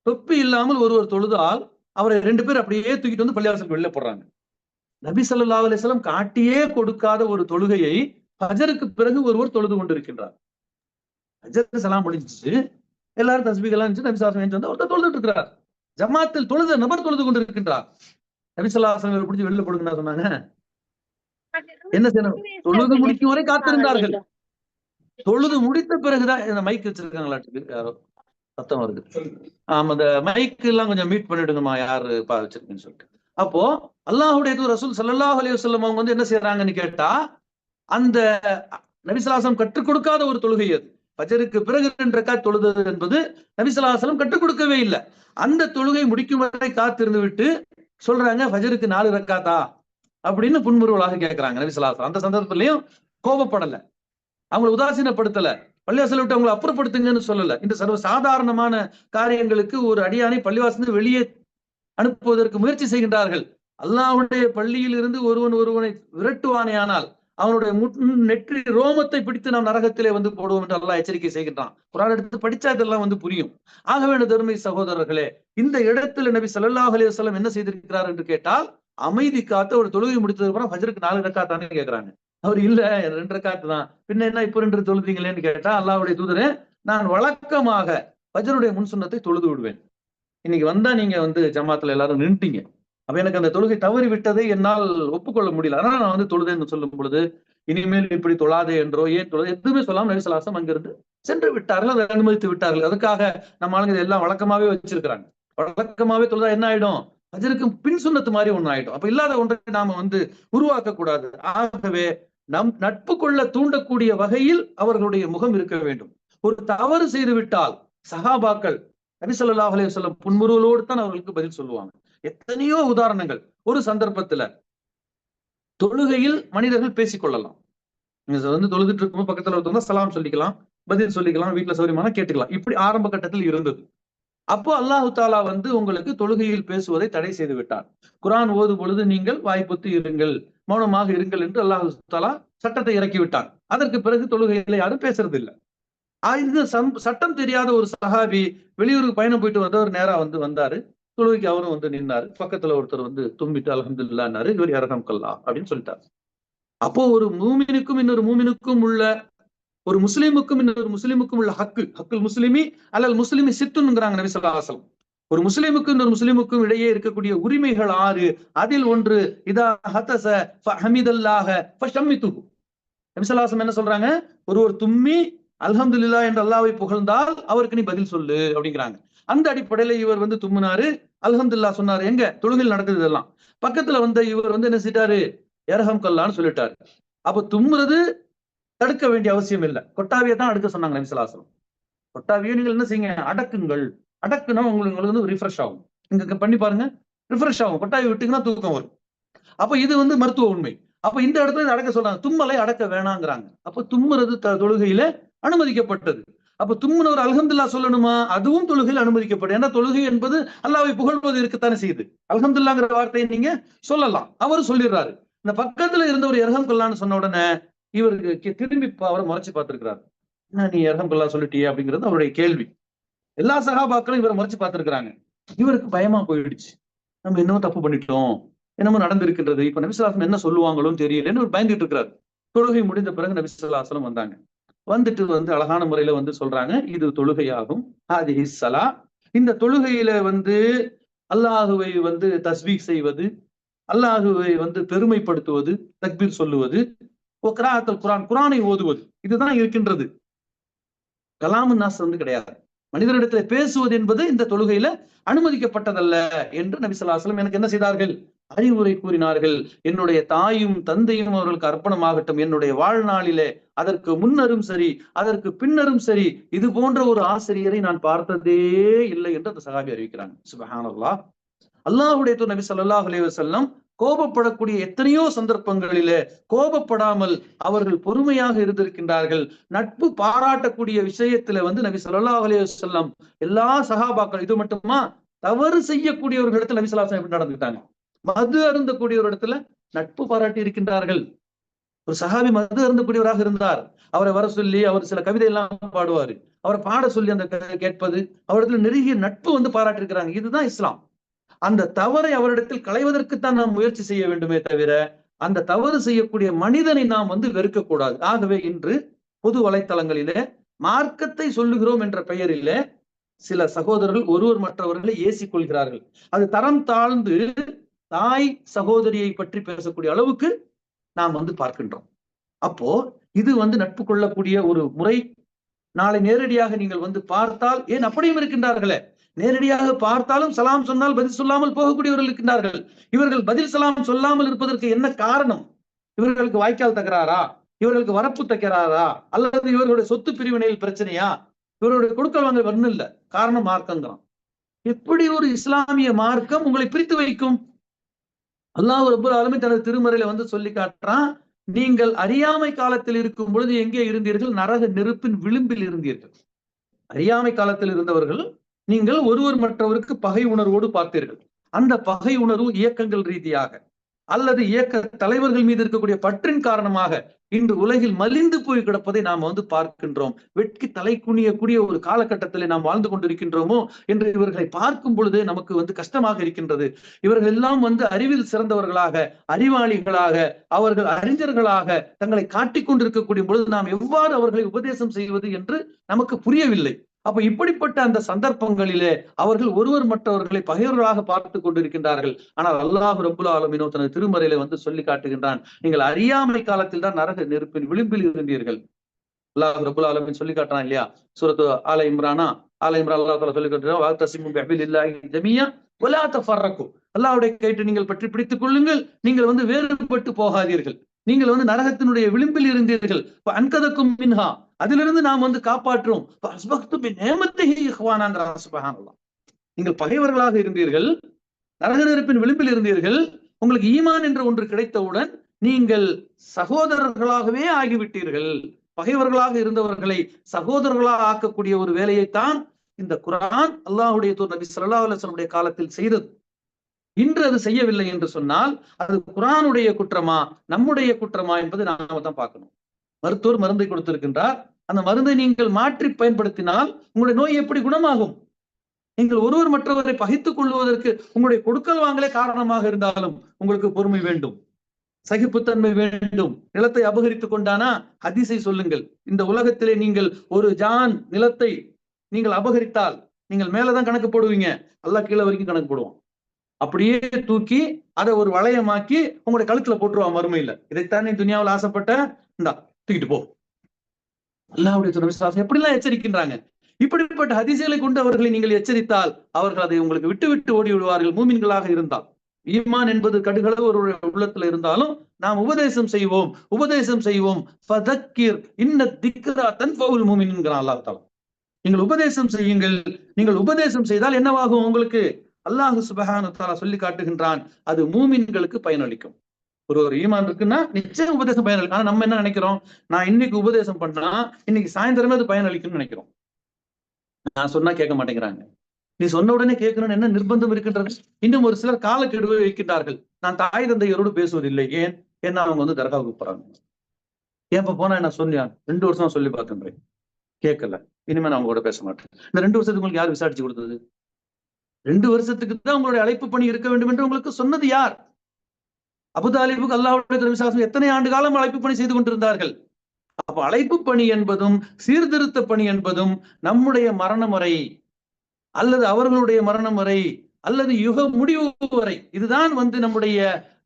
தொப்பி இல்லாமல் ஒருவர் தொழுதால் அவரை 2 பேர் அப்படியே தூக்கிட்டு வந்து பள்ளிவாசலுக்கு வெளில போடுறாங்க. நபி ஸல்லல்லாஹு அலைஹி வஸல்லம் காட்டியே கொடுக்காத ஒரு தொழுகையை ஃபஜருக்கு பிறகு ஒருவர் தொழுது கொண்டிருக்கின்றார். ஃபஜர் சலாம் முடிஞ்சிச்சு, எல்லாரும் தஸ்பீஹ் நபி ஸல்லல்லாஹு அலைஹி வஸல்லம் வந்து ஒருத்தர் தொழுதுட்டு இருக்கிறார். ஜமாத்தில் தொழுத நபர் தொழுது கொண்டிருக்கின்றார். நபி ஸல்லல்லாஹு அலைஹி வஸல்லம் பிடிச்சி வெளில போடுங்கன்னு சொன்னாங்க. என்ன செய்யணும்? தொழுது முடிக்கும் வரை காத்திருந்தார்கள். தொழுது முடித்த பிறகுதான் இந்த மைக் வச்சிருக்காங்களாட்டுக்கு யாரோ சத்தம் வருது. ஆமா, அந்த மைக் எல்லாம் கொஞ்சம் மீட் பண்ணிடுங்கம்மா, யாரு வச்சிருக்குன்னு சொல்லிட்டு. அப்போ அல்லாஹ்வுடைய தூதர் ரசூல் ஸல்லல்லாஹு அலைஹி வஸல்லம் அவங்க வந்து என்ன செய்யறாங்கன்னு கேட்டா, அந்த நபி ஸல்லல்லாஹு அலைஹி வஸல்லம் கற்றுக் கொடுக்காத ஒரு தொழுகை அது. ஃபஜருக்கு பிறகு 2 ரக்காத் தொழுது என்பது நபி ஸல்லல்லாஹு அலைஹி வஸல்லம் கற்றுக் கொடுக்கவே இல்லை. அந்த தொழுகை முடிக்கும் வரை காத்திருந்து விட்டு சொல்றாங்க, ஃபஜருக்கு 4 ரக்காத்தா அப்படின்னு புன்முறுவலாக கேட்கிறாங்க நபி ஸல்லல்லாஹு அலைஹி வஸல்லம். அந்த சந்தர்ப்பத்திலையும் கோபப்படல, அவங்களை உதாசீனப்படுத்தல, பள்ளிவாசலை விட்டு அவங்களை அப்புறப்படுத்துங்கன்னு சொல்லல. இந்த சர்வ சாதாரணமான காரியங்களுக்கு ஒரு அடியானை பள்ளிவாசலிருந்து வெளியே அனுப்புவதற்கு முயற்சி செய்கின்றார்கள். அல்லாஹ்வுடைய பள்ளியில் இருந்து ஒருவனை விரட்டுவானேயானால் அவனுடைய நெற்றி ரோமத்தை பிடித்து நாம் நரகத்திலே வந்து போடுவோம் என்று அல்லாஹ் எச்சரிக்கை செய்கின்றான். குர்ஆன் எடுத்து படிச்சா இதெல்லாம் வந்து புரியும். ஆகவே தருமை சகோதரர்களே, இந்த இடத்துல நபி ஸல்லல்லாஹு அலைஹி வஸல்லம் என்ன செய்திருக்கிறார் என்று கேட்டால், அமைதி காத்த ஒரு தொழுகை முடித்ததுக்கு அப்புறம் ஃபஜருக்கு 4 ரக்காத்தானே கேட்கிறாங்க. அவர் இல்ல 2 ரக்காத்து தான், பின்ன என்ன இப்ப 2 தொழுதீங்களேன்னு கேட்டா, அல்லாஹ்வுடைய தூதரே, நான் வழக்கமாக ஃபஜருடைய முன் சுன்னத்தை தொழுது விடுவேன். இன்னைக்கு வந்தா நீங்க வந்து ஜமாத்துல எல்லாரும் நின்றுட்டீங்க. அப்ப எனக்கு அந்த தொழுகை தவறி விட்டதை என்னால் ஒப்புக்கொள்ள முடியல. அதனால நான் வந்து தொழுதேன்னு சொல்லும் பொழுது, இனிமேல் இப்படி தொழாதே என்றோ ஏன் தொழுது எதுவுமே சொல்லாம நபி ஸல்லல்லாஹு அலைஹி வஸல்லம் அங்கிருந்து சென்று விட்டார்கள், அதை அனுமதித்து விட்டார்கள். அதுக்காக நம்ம ஆளுங்க இதெல்லாம் வழக்கமாவே வச்சிருக்கிறாங்க. வழக்கமாவே தொழுதா என்ன ஆயிடும்? ஃபஜருக்கு பின் சுன்னத்து மாதிரி ஒண்ணு ஆயிடும். அப்ப இல்லாத ஒன்றை நாம வந்து உருவாக்க கூடாது. ஆகவே நம் நட்பு கொள்ள தூண்டக்கூடிய வகையில் அவர்களுடைய முகம் இருக்க வேண்டும். ஒரு தவறு செய்து விட்டால் சஹாபாக்கள் நபி ஸல்லல்லாஹு அலைஹி வஸல்லம் புன்முறுவலோடு தான் அவர்களுக்கு பதில் சொல்லுவாங்க. எத்தனையோ உதாரணங்கள். ஒரு சந்தர்ப்பத்துல தொழுகையில் மனிதர்கள் பேசிக் கொள்ளலாம். நீங்க வந்து தொழுதுட்டு இருக்கும்போது பக்கத்துல ஒருத்தவங்க சலாம் சொல்லிக்கலாம், பதில் சொல்லிக்கலாம், வீட்டுல சௌரியமான கேட்டுக்கலாம். இப்படி ஆரம்ப கட்டத்தில் இருந்தது. அப்போ அல்லாஹு தாலா வந்து உங்களுக்கு தொழுகையில் பேசுவதை தடை செய்து விட்டார். குர்ஆன் ஓதும் பொழுது நீங்கள் வாய்ப்புத்து இருங்கள், மௌனமாக இருங்கள் என்று அல்லாஹு தாலா சட்டத்தை இறக்கி விட்டார். அதற்கு பிறகு தொழுகையில யாரும் பேசுறது இல்லை. இது சட்டம் தெரியாத ஒரு சஹாபி வெளியூருக்கு பயணம் போயிட்டு வந்தவர் நேரா வந்து வந்தாரு. தொழுகைக்கு அவரும் வந்து நின்னாரு. பக்கத்துல ஒருத்தர் வந்து தும்பிட்டு அல்ஹம்துலில்லாஹ்னாரு. இவர் யர்ஹம்கல்லா அப்படின்னு சொல்லிட்டார். அப்போ ஒரு மூமினுக்கும் இன்னொரு மூமினுக்கும் உள்ள, ஒரு முஸ்லிமுக்கும் இன்னொரு முஸ்லிமுக்கும் உள்ள ஹக்குல் முஸ்லிமி அல்லல் முஸ்லிமி சித்துன்னுங்கிறாங்க நபி ஸல்லல்லாஹு அலைஹி வஸல்லம். ஒரு முஸ்லிமுக்கும் இன்னொரு முஸ்லிமுக்கும் இடையே இருக்கக்கூடிய உரிமைகள் 6. அதில் ஒன்று இதா ஹதஸ ஃபஹமிதல்லாஹ ஃபஷம்மிதுஹு. நபி ஸல்லல்லாஹு அலைஹி வஸல்லம் என்ன சொல்றாங்க? ஒருவர் தும்மி அல்ஹம்துலில்லாஹ் என்று அல்லாஹ்வை புகழ்ந்தால் அவருக்கு நீ பதில் சொல்லு அப்படிங்கிறாங்க. அந்த அடிப்படையில இவர் வந்து தும்முனாரு, அல்ஹம்துலில்லாஹ் சொன்னாரு. எங்க தொழுகையில் நடக்குது இதெல்லாம். பக்கத்துல வந்த இவர் வந்து என்ன செய்தாரு? யர்ஹம்கல்லான்னு சொல்லிட்டாரு. அப்ப தும்முறது தடுக்க வேண்டிய அவசியம் இல்லை. கொட்டாவியை தான் அடுக்க சொன்னாங்க நபி ஸல்லல்லாஹு அலைஹி வஸல்லம். கொட்டாவியை நீங்கள் என்ன செய்யுங்க? அடக்குங்கள். அடக்குனா உங்களுக்கு வந்து ரிஃப்ரெஷ் ஆகும். நீங்க பண்ணி பாருங்க, ரிஃப்ரெஷ் ஆகும். கொட்டாவி விட்டீங்கன்னா தூக்கம் வரும். அப்ப இது வந்து மருத்துவ உண்மை. அப்ப இந்த இடத்துல அடக்க சொல்றாங்க, தும்மலை அடக்க வேணாங்கிறாங்க. அப்ப தும்முறது தொழுகையில அனுமதிக்கப்பட்டது. அப்ப தும்முனவர் அல்ஹம்துலில்லாஹ் சொல்லணுமா? அதுவும் தொழுகையில் அனுமதிக்கப்படும். ஏன்னா தொழுகை என்பது அல்லாஹ்வை புகழ்வது இருக்கத்தானே செய்யுது. அல்ஹம்துலில்லாஹ்ங்கிற வார்த்தையை நீங்க சொல்லலாம். அவரு சொல்லிடுறாரு. இந்த பக்கத்துல இருந்தவர் யர்ஹம்கல்லான்னு சொன்ன உடனே இவருக்கு திரும்பி அவரை முறைச்சு பார்த்திருக்கிறார். என்ன நீ யர்ஹம்கல்லா சொல்லிட்டியே அப்படிங்கிறது அவருடைய கேள்வி. எல்லா சஹாபாக்களும் இவரை முறைச்சு பார்த்திருக்கிறாங்க. இவருக்கு பயமா போயிடுச்சு. நம்ம என்னமோ தப்பு பண்ணிட்டோம், என்னமோ நடந்திருக்கின்றது, இப்ப நபி ஸல்லல்லாஹு அலைஹி வஸல்லம் என்ன சொல்லுவாங்களோன்னு தெரியலன்னு ஒரு பயந்துட்டு இருக்கிறார். தொழுகை முடிந்த பிறகு நபி ஸல்லல்லாஹு அலைஹி வஸல்லம் வந்தாங்க. வந்துட்டு வந்து அழகான முறையில வந்து சொல்றாங்க, இது தொழுகையாகும். ஹாதிஹி ஸலா. இந்த தொழுகையில வந்து அல்லாஹுவை வந்து தஸ்பீஹ் செய்வது, அல்லாஹுவை வந்து பெருமைப்படுத்துவது, தக்பீர் சொல்லுவது, கிராஅத்துல் குர்ஆன், குர்ஆனை ஓதுவது, இதுதான் இருக்கின்றது. கலாமுன் நாஸ் வந்து கிடையாது. மனிதரிடத்துல பேசுவது என்பது இந்த தொழுகையில அனுமதிக்கப்பட்டதல்ல என்று நபி ஸல்லல்லாஹு அலைஹி வஸல்லம் எனக்கு என்ன செய்தார்கள்? அறிவுரை கூறினார்கள். என்னுடைய தாயும் தந்தையும் அவர்களுக்கு அர்ப்பணமாகட்டும். என்னுடைய வாழ்நாளிலே அதற்கு முன்னரும் சரி, அதற்கு பின்னரும் சரி, இது போன்ற ஒரு ஆசிரியரை நான் பார்த்ததே இல்லை என்று அந்த சஹாபி அறிவிக்கிறாங்க. சுப்ஹானல்லாஹ். அல்லாஹ்வுடைய தூதர் நபி ஸல்லல்லாஹு அலைஹி வஸல்லம் கோபப்படக்கூடிய எத்தனையோ சந்தர்ப்பங்களிலே கோபப்படாமல் அவர்கள் பொறுமையாக இருந்திருக்கின்றார்கள். நட்பு பாராட்டக்கூடிய விஷயத்துல வந்து நபி ஸல்லல்லாஹு அலைஹி வஸல்லம் எல்லா சஹாபாக்கள், இது மட்டுமா, தவறு செய்யக்கூடியவர்களிடத்துல நபி ஸல்லல்லாஹு அலைஹி வஸல்லம் எப்படி நடந்துட்டாங்க? மது அருந்தக்கூடிய ஒரு இடத்துல நட்பு பாராட்டி இருக்கின்றார்கள். ஒரு சஹாபி மது அருந்தக்கூடியவராக இருந்தார். அவரை வர சொல்லி அவர் சில கவிதை எல்லாம் பாடுவாரு. அவரை பாட சொல்லி அந்த கேட்பது, அவரிடத்துல நெருங்கிய நட்பு வந்து பாராட்டி இருக்கிறாங்க. இதுதான் இஸ்லாம். அந்த தவறை அவரிடத்தில் களைவதற்குத்தான் நாம் முயற்சி செய்ய வேண்டுமே தவிர, அந்த தவறு செய்யக்கூடிய மனிதனை நாம் வந்து வெறுக்கக்கூடாது. ஆகவே இன்று பொது வலைத்தளங்களிலே மார்க்கத்தை சொல்லுகிறோம் என்ற பெயரிலே சில சகோதரர்கள் ஒருவர் மற்றவர்களை ஏசிக் கொள்கிறார்கள். அது தரம் தாழ்ந்து தாய் சகோதரியை பற்றி பேசக்கூடிய அளவுக்கு நாம் வந்து பார்க்கின்றோம். அப்போ இது வந்து நட்பு கொள்ளக்கூடிய ஒரு முறை. நாளை நேரடியாக நீங்கள் வந்து பார்த்தால், ஏன் அப்படியும் இருக்கின்றார்களே, நேரடியாக பார்த்தாலும் சலாம் சொன்னால் பதில் சொல்லாமல் போகக்கூடியவர்கள் இருக்கின்றார்கள். இவர்கள் பதில் சலாம் சொல்லாமல் இருப்பதற்கு என்ன காரணம்? இவர்களுக்கு வாய்க்கால் தகராறா, இவர்களுக்கு வரப்பு தகராறா, அல்லது இவர்களுடைய சொத்து பிரிவினையில் பிரச்சனையா, இவருடைய கொடுக்கல் வாங்கல் வரணும் இல்ல, காரணம் மார்க்கம். எப்படி ஒரு இஸ்லாமிய மார்க்கம் உங்களை பிரித்து வைக்கும்? அல்லாஹ் ரப்பல் ஆலமீன் தனது திருமறையில வந்து சொல்லி காட்டுறான், நீங்கள் அறியாமை காலத்தில் இருக்கும் பொழுது எங்கே இருந்தீர்கள்? நரக நெருப்பின் விளிம்பில் இருந்தீர்கள். அறியாமை காலத்தில் இருந்தவர்கள் நீங்கள் ஒருவர் மற்றவருக்கு பகை உணர்வோடு பார்த்தீர்கள். அந்த பகை உணர்வு இயக்கங்கள் ரீதியாக அல்லது இயக்க தலைவர்கள் மீது இருக்கக்கூடிய பற்றின் காரணமாக இன்று உலகில் மலிந்து போய் கிடப்பதை நாம் வந்து பார்க்கின்றோம். வெட்கி தலை குனியக்கூடிய ஒரு காலகட்டத்தில் நாம் வாழ்ந்து கொண்டிருக்கின்றோமோ என்று இவர்களை பார்க்கும் பொழுது நமக்கு வந்து கஷ்டமாக இருக்கின்றது. இவர்கள் எல்லாம் வந்து அறிவில் சிறந்தவர்களாக, அறிவாளிகளாக, அவர்கள் அறிஞர்களாக தங்களை காட்டிக் கொண்டிருக்கக்கூடிய பொழுது நாம் எவ்வாறு அவர்களை உபதேசம் செய்வது என்று நமக்கு புரியவில்லை. அப்ப இப்படிப்பட்ட அந்த சந்தர்ப்பங்களிலே அவர்கள் ஒருவர் மற்றவர்களை பகைவர்களாக பார்த்து கொண்டிருக்கின்றார்கள். ஆனால் அல்லாஹ் ரப்புல் ஆலமீன் தனது திருமறையில வந்து சொல்லி காட்டுகின்றான், நீங்கள் அறியாமை காலத்தில் தான் நரக நெருப்பின் விளிம்பில் இருந்தீர்கள். அல்லாஹ் ரப்புல் ஆலமீன் சொல்லி காட்டுறான் இல்லையா? சூரத்து ஆல இம்ரான் அல்லாஹ் தஆலா சொல்லி காட்டுறான், வஅதஸிமு பிஹபிலில்லாஹி ஜமீஆ வலா தஃபர்ரகு. அல்லாஹ்வுடைய கயிற்றை நீங்கள் பற்றி பிடித்துக் கொள்ளுங்கள், நீங்கள் வந்து வேறுபட்டு போகாதீர்கள். நீங்கள் வந்து நரகத்தினுடைய விளிம்பில் இருந்தீர்கள். அன்கதக்கும் மின்ஹா, அதிலிருந்து நாம் வந்து காப்பாற்றுவோம். நீங்கள் பகைவர்களாக இருந்தீர்கள், நரக நெருப்பின் விளிம்பில் இருந்தீர்கள். உங்களுக்கு ஈமான் என்ற ஒன்று கிடைத்தவுடன் நீங்கள் சகோதரர்களாகவே ஆகிவிட்டீர்கள். பகைவர்களாக இருந்தவர்களை சகோதரர்களாக ஆக்கக்கூடிய ஒரு வேலையைத்தான் இந்த குர்ஆன் அல்லாஹ்வுடைய தூதர் நபி ஸல்லல்லாஹு அலைஹி வஸல்லம் காலத்தில் செய்தது. இன்று அது செய்யவில்லை என்று சொன்னால் அது குர்ஆனுடைய குற்றமா நம்முடைய குற்றமா என்பது நாம தான் பார்க்கணும். மருத்துவர் மருந்தை கொடுத்திருக்கின்றார், அந்த மருந்தை நீங்கள் மாற்றி பயன்படுத்தினால் உங்களுடைய நோய் எப்படி குணமாகும்? நீங்கள் ஒருவர் மற்றவரை பகைத்துக் கொள்வதற்கு உங்களுடைய கொடுக்கல் வாங்கலே காரணமாக இருந்தாலும் உங்களுக்கு பொறுமை வேண்டும், சகிப்புத்தன்மை வேண்டும். நிலத்தை அபகரித்துக் கொண்டானா ஹதீஸை சொல்லுங்கள். இந்த உலகத்திலே நீங்கள் ஒரு ஜான் நிலத்தை நீங்கள் அபகரித்தால் நீங்கள் மேலதான் கணக்கு போடுவீங்க, அல்லாஹ் கீழே வரைக்கும் கணக்கு போடுவோம். அப்படியே தூக்கி அதை ஒரு வளையமாக்கி உங்களுடைய கழுத்துல போட்டுருவான் மறுமையில. இதைத்தான் நீ துனியாவில் ஆசைப்பட்ட, இந்தா தூக்கிட்டு போ. அல்லாஹ்வுடைய தூதர் எப்படிலாம் எச்சரிக்கின்றாங்க. இப்படிப்பட்ட ஹதீஸ்களை கொண்டு அவர்களை நீங்கள் எச்சரித்தால் அவர்கள் அதை உங்களுக்கு விட்டு விட்டு ஓடி விடுவார்கள். மூமின்களாக இருந்தால், ஈமான் என்பது கடுகளவு ஒரு உள்ளத்துல இருந்தாலும் நாம் உபதேசம் செய்வோம், உபதேசம் செய்வோம். ஃபதக்கிர் இன்ன திக்ரா தன்ஃபவுல் மூமின்கிறான் அல்லாஹ் தஆலா. நீங்கள் உபதேசம் செய்யுங்கள். நீங்கள் உபதேசம் செய்தால் என்னவாகும்? உங்களுக்கு அல்லாஹ் சுப்ஹானஹு வ தஆலா சொல்லி காட்டுகின்றான், அது மூமின்களுக்கு பயனளிக்கும். ஒரு ஈமான் இருக்குன்னா நிச்சயம் உபதேசம் பயனளிக்கும். ஆனா நம்ம என்ன நினைக்கிறோம்? நான் இன்னைக்கு உபதேசம் பண்ணா இன்னைக்கு சாயந்தரமே அது பயனளிக்கும்னு நினைக்கிறோம். நான் சொன்னா கேட்க மாட்டேங்கிறாங்க. நீ சொன்ன உடனே கேட்கணும்னு என்ன நிர்பந்தம் இருக்கின்றது? இன்னும் ஒரு சிலர் காலக்கெடுவை வைக்கின்றார்கள். நான் தாய் தந்தையரோடு பேசுவதில்லை. ஏன்? ஏன்னா அவங்க வந்து தர்காவுக்கு போறாங்க. ஏன்ப்ப போனா என்ன சொன்னியா? 2 வருஷம் சொல்லி பார்த்தேன், கேட்கல. இனிமே நான் அவங்க கூட பேச மாட்டேன். இந்த 2 வருஷத்துக்கு உங்களுக்கு யார் விசாரிச்சு கொடுத்தது? 2 வருஷத்துக்கு தான் உங்களுடைய அழைப்பு பணி இருக்க வேண்டும் என்று உங்களுக்கு சொன்னது யார்? அபூதாலிபுக்கு அல்லாஹ்வுடைய விசுவாசம் எத்தனை ஆண்டு காலம் அழைப்பு பணி செய்து கொண்டிருந்தார்கள். அப்ப அழைப்பு பணி என்பதும் சீர்திருத்த பணி என்பதும் நம்முடைய மரணம் வரை அல்லது அவர்களுடைய மரணம் வரை அல்லது யுக முடிவு வரை இதுதான் வந்து நம்முடைய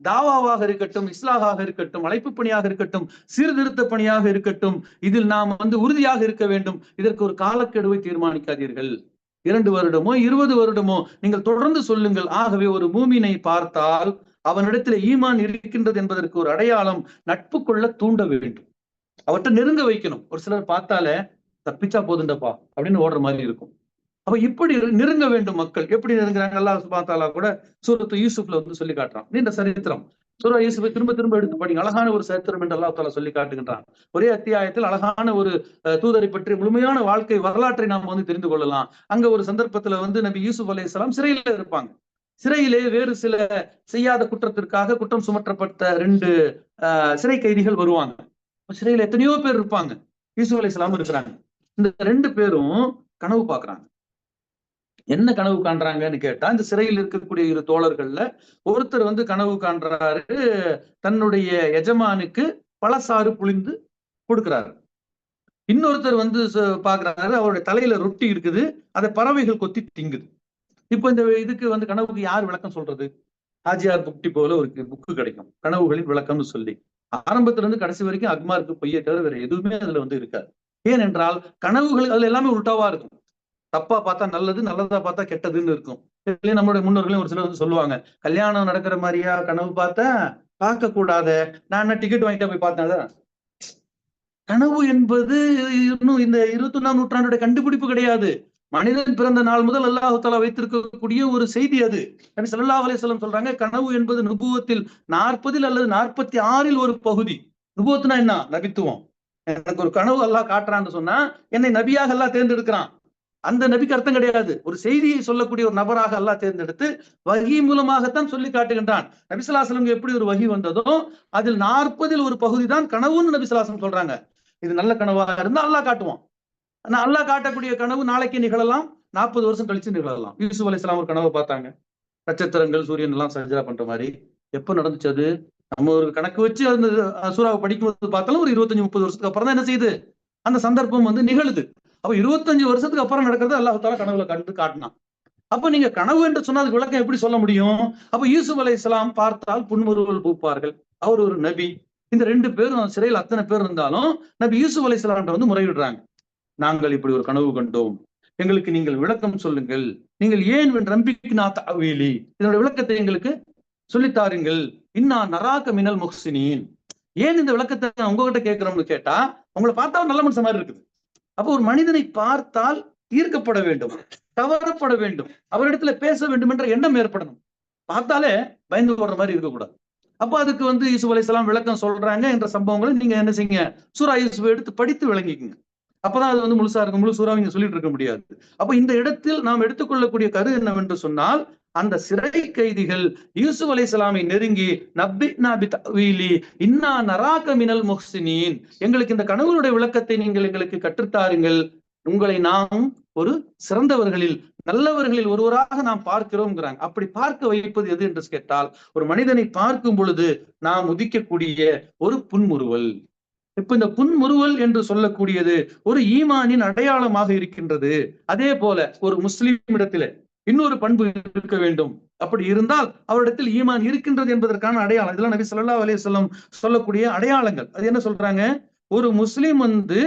தாவாவாக இருக்கட்டும், இஸ்லாஹாக இருக்கட்டும், அழைப்பு பணியாக இருக்கட்டும், சீர்திருத்த பணியாக இருக்கட்டும், இதில் நாம் வந்து உறுதியாக இருக்க வேண்டும். இதற்கு ஒரு காலக்கெடுவை தீர்மானிக்காதீர்கள். 2 வருடமோ 20 வருடமோ நீங்கள் தொடர்ந்து சொல்லுங்கள். ஆகவே ஒரு மூமினை பார்த்தால் அவனிடத்தில் ஈமான் இருக்கின்றது என்பதற்கு ஒரு அடையாளம் நட்பு கொள்ள தூண்ட வேண்டும், அவற்றை நெருங்க வைக்கணும். ஒரு சிலர் பார்த்தாலே தப்பிச்சா போதுண்டப்பா அப்படின்னு ஓடுற மாதிரி இருக்கும். அப்ப இப்படி நெருங்க வேண்டும் மக்கள். எப்படி நெருங்குறாங்க? அல்லாஹ் சுப்ஹானஹு வ தஆலா கூட சூரத்து யூசுப்ல வந்து சொல்லி காட்டுறான். நீண்ட சரித்திரம். சூரா யூசுஃபை திரும்ப திரும்ப எடுத்து படிங்க. அழகான ஒரு சரித்திரம் என்று அல்லாஹ் தஆலா சொல்லி காட்டுகின்றான். ஒரே அத்தியாயத்தில் அழகான ஒரு தூதரை பற்றி முழுமையான வாழ்க்கை வரலாற்றை நாம் வந்து தெரிந்து கொள்ளலாம். அங்க ஒரு சந்தர்ப்பத்துல வந்து நபி யூசுப் அலைஹிஸ்ஸலாம் சிறையில இருப்பாங்க. சிறையிலே வேறு சில செய்யாத குற்றத்திற்காக குற்றம் சுமற்றப்பட்ட 2 சிறை கைதிகள் வருவாங்க. சிறையில எத்தனையோ பேர் இருப்பாங்க. யூசுப் அலைஹிஸ்ஸலாம் இருக்கிறாங்க. இந்த 2 பேரும் கனவு பார்க்குறாங்க. என்ன கனவு காண்றாங்கன்னு கேட்டா, இந்த சிறையில் இருக்கக்கூடிய 2 தோழர்கள்ல ஒருத்தர் வந்து கனவு காண்றாரு, தன்னுடைய எஜமானுக்கு பழசாறு புழிந்து கொடுக்கிறாரு. இன்னொருத்தர் வந்து பார்க்கிறாரு, அவருடைய தலையில ரொட்டி இருக்குது, அதை பறவைகள் கொத்தி திங்குது. இப்ப இந்த இதுக்கு வந்து கனவுக்கு யார் விளக்கம் சொல்றது? ஹாஜியார் புக்டி போல ஒரு புக்கு கிடைக்கும், கனவுகளின் விளக்கம்னு சொல்லி. ஆரம்பத்துல இருந்து கடைசி வரைக்கும் அக்மாருக்கு பொய்யை தவிர வேற எதுவுமே அதுல வந்து இருக்காது. ஏனென்றால் கனவுகள் அதுல எல்லாமே உல்டாவா இருக்கும். தப்பா பார்த்தா நல்லது, நல்லதா பார்த்தா கெட்டதுன்னு இருக்கும். இதுலயே நம்மளுடைய முன்னோர்களையும் ஒரு சிலர் வந்து சொல்லுவாங்க, கல்யாணம் நடக்கிற மாதிரியா கனவு பார்த்தேன், பார்க்க கூடாத, நான் என்ன டிக்கெட் வாங்கிட்டா போய் பார்த்தேன். கனவு என்பது இன்னும் இந்த 21ஆம் நூற்றாண்டுடைய கண்டுபிடிப்பு கிடையாது. மனிதன் பிறந்த நாள் முதல் அல்லாஹ் தஆலா வைத்திருக்கக்கூடிய ஒரு செய்தி அது. நபி ஸல்லல்லாஹு அலைஹி வஸல்லம் சொல்றாங்க, கனவு என்பது நுபுவத்தில் 40 அல்லது 46 ஒரு பகுதி. நுபுவத்னா என்ன? நபித்துவம். எனக்கு ஒரு கனவு அல்லாஹ் காட்டுறான்னு சொன்னா, என்னை நபியாக அல்லாஹ் தேர்ந்தெடுக்கிறான். அந்த நபிக்கு அர்த்தம் கிடையாது. ஒரு செய்தியை சொல்லக்கூடிய ஒரு நபராக அல்லாஹ் தேர்ந்தெடுத்து வஹி மூலமாகத்தான் சொல்லி காட்டுகின்றான். நபி ஸல்லல்லாஹு அலைஹி வஸல்லம் எப்படி ஒரு வஹி வந்ததோ, அதில் 40 ஒரு பகுதி தான் கனவுன்னு நபி ஸல்லல்லாஹு அலைஹி வஸல்லம் சொல்றாங்க. இது நல்ல கனவா இருந்தா அல்லாஹ் காட்டுவான். ஆனா அல்லாஹ் காட்டக்கூடிய கனவு நாளைக்கு நிகழலாம், 40 வருஷம் கழிச்சு நிகழலாம். யூசுப் அலைஹிஸ்ஸலாம் ஒரு கனவு பார்த்தாங்க. நட்சத்திரங்கள், சூரியன் எல்லாம் சஜ்ஜா பண்ற மாதிரி. எப்ப நடந்துச்சு அது? நம்ம ஒரு கணக்கு வச்சு அந்த சூறாவை படிக்கும்போது பார்த்தாலும் ஒரு 25, 30 வருஷத்துக்கு அப்புறம் தான் என்ன செய்யுது? அந்த சந்தர்ப்பம் வந்து நிகழுது. அப்ப 25 வருஷத்துக்கு அப்புறம் நடக்கிறது அல்லாஹ் தஆலா கனவுல கண்டு காட்டினான். அப்ப நீங்க கனவு என்று சொன்னா அதுக்கு விளக்கம் எப்படி சொல்ல முடியும்? அப்ப யூசுப் அலைஹிஸ்ஸலாம் பார்த்தால் புன்முறுவல் பூப்பார்கள். அவர் ஒரு நபி. இந்த 2 பேரும் சிறையில் அத்தனை பேர் இருந்தாலும் நபி யூசுப் அலைஹிஸ்ஸலாம் வந்து முறையிடுறாங்க. நாங்கள் இப்படி ஒரு கனவு கண்டோம், எங்களுக்கு நீங்கள் விளக்கம் சொல்லுங்கள். நீங்கள் ஏன் ரம்பிக்னா தஅவீலி, இதனுடைய விளக்கத்தை எங்களுக்கு சொல்லித்தாருங்கள். இன்னா நராக மினல் முஹ்சினீன். ஏன் இந்த விளக்கத்தை உங்ககிட்ட கேட்கிறோம்னு கேட்டா, உங்களை பார்த்தா ஒரு நல்ல மனுஷன் மாதிரி இருக்குது. அப்போ ஒரு மனிதனை பார்த்தால் ஈர்க்கப்பட வேண்டும், கவரப்பட வேண்டும், அவரிடத்துல பேச வேண்டும் என்ற எண்ணம் ஏற்படணும். பார்த்தாலே பயந்து போடுற மாதிரி இருக்கக்கூடாது. அப்ப அதுக்கு வந்து யூசுப் அலைஹிஸ்ஸலாம் விளக்கம் சொல்றாங்க என்ற சம்பவங்களை நீங்க என்ன செய்யுங்க, சூரா யூசுப் எடுத்து படித்து விளங்கிக்குங்க. அப்பதான் அது வந்து முழுசா இருக்கும். முழு சூறாவை நீங்க சொல்லிட்டு இருக்க முடியாது. அப்ப இந்த இடத்தில் நாம் எடுத்துக்கொள்ளக்கூடிய கரு என்னவென்று சொன்னால், அந்த சிறை கைதிகள் யூசுப் அலைஹிஸ்ஸலாமை நெருங்கி நப்பினா பிதஅவீலி இன்னா நராக மினல் முஹ்சினீன், எங்களுக்கு இந்த கனவுடைய விளக்கத்தை நீங்கள் எங்களுக்கு கற்றுத்தாருங்கள், உங்களை நாம் ஒரு சிறந்தவர்களில் நல்லவர்களில் ஒருவராக நாம் பார்க்கிறோம்ங்கிறாங்க. அப்படி பார்க்க வைப்பது எது என்று கேட்டால், ஒரு மனிதனை பார்க்கும் பொழுது நாம் உதிக்கக்கூடிய ஒரு புன்முறுவல். இப்ப இந்த புன்முறுவல் என்று சொல்லக்கூடியது ஒரு ஈமானின் அடையாளமாக இருக்கின்றது. அதே போல ஒரு முஸ்லிம் இடத்துல இன்னொரு பண்பு இருக்க வேண்டும். அப்படி இருந்தால் அவரிடத்தில் ஈமான் இருக்கின்றது என்பதற்கான அடையாளம். இதெல்லாம் நபி ஸல்லல்லாஹு அலைஹி வஸல்லம் சொல்லக்கூடிய அடையாளங்கள். அது என்ன சொல்றாங்க? ஒரு முஸ்லிம் வந்து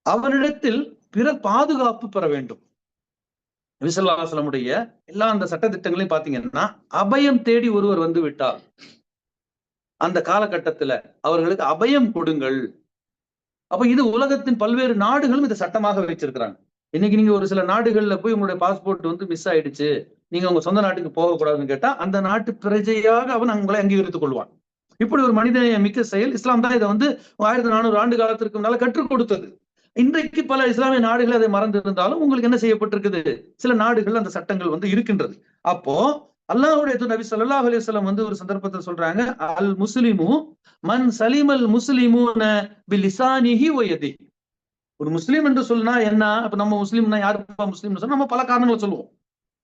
அவனிடத்தில் பிறர் பாதுகாப்பு பெற வேண்டும். நபி ஸல்லல்லாஹு அலைஹி வஸல்லமுடைய எல்லா அந்த சட்ட திட்டங்களையும் பாத்தீங்கன்னா, அபயம் தேடி ஒருவர் வந்து விட்டார், அந்த காலகட்டத்துல அவர்களுக்கு அபயம் கொடுங்கள். அப்ப இது உலகத்தின் பல்வேறு நாடுகளும் இதை சட்டமாக வச்சிருக்கிறாங்க. இன்னைக்கு நீங்க ஒரு சில நாடுகள்ல போய் உங்களுடைய பாஸ்போர்ட் வந்து மிஸ் ஆயிடுச்சு, நீங்க உங்க சொந்த நாட்டுக்கு போகக்கூடாதுன்னு கேட்டா, அந்த நாட்டு பிரஜையாக அவன் உங்களை அங்கீகரித்துக் கொள்வான். இப்படி ஒரு மனித மிக்க செயல். இஸ்லாம் தான் இதை வந்து 1400 ஆண்டு காலத்திற்கு முன்னால கற்றுக் கொடுத்தது. இன்றைக்கு பல இஸ்லாமிய நாடுகள் அதை மறந்து இருந்தாலும் உங்களுக்கு என்ன செய்யப்பட்டிருக்குது? சில நாடுகள் அந்த சட்டங்கள் வந்து இருக்கின்றது. அப்போ அல்லாஹ்வுடைய நபி ஸல்லல்லாஹு அலைஹி வஸல்லம் வந்து ஒரு சந்தர்ப்பத்தில் சொல்றாங்க, அல் முஸ்லிமு மன் சலிமல் முஸ்லிமூன பிலிசானிஹி வ யதிஹி. ஒரு முஸ்லீம் என்று சொன்னா என்ன? அப்ப நம்ம முஸ்லீம்னா யாருப்பா முஸ்லீம்னு சொன்னா நம்ம பல காரணங்களை சொல்லுவோம்.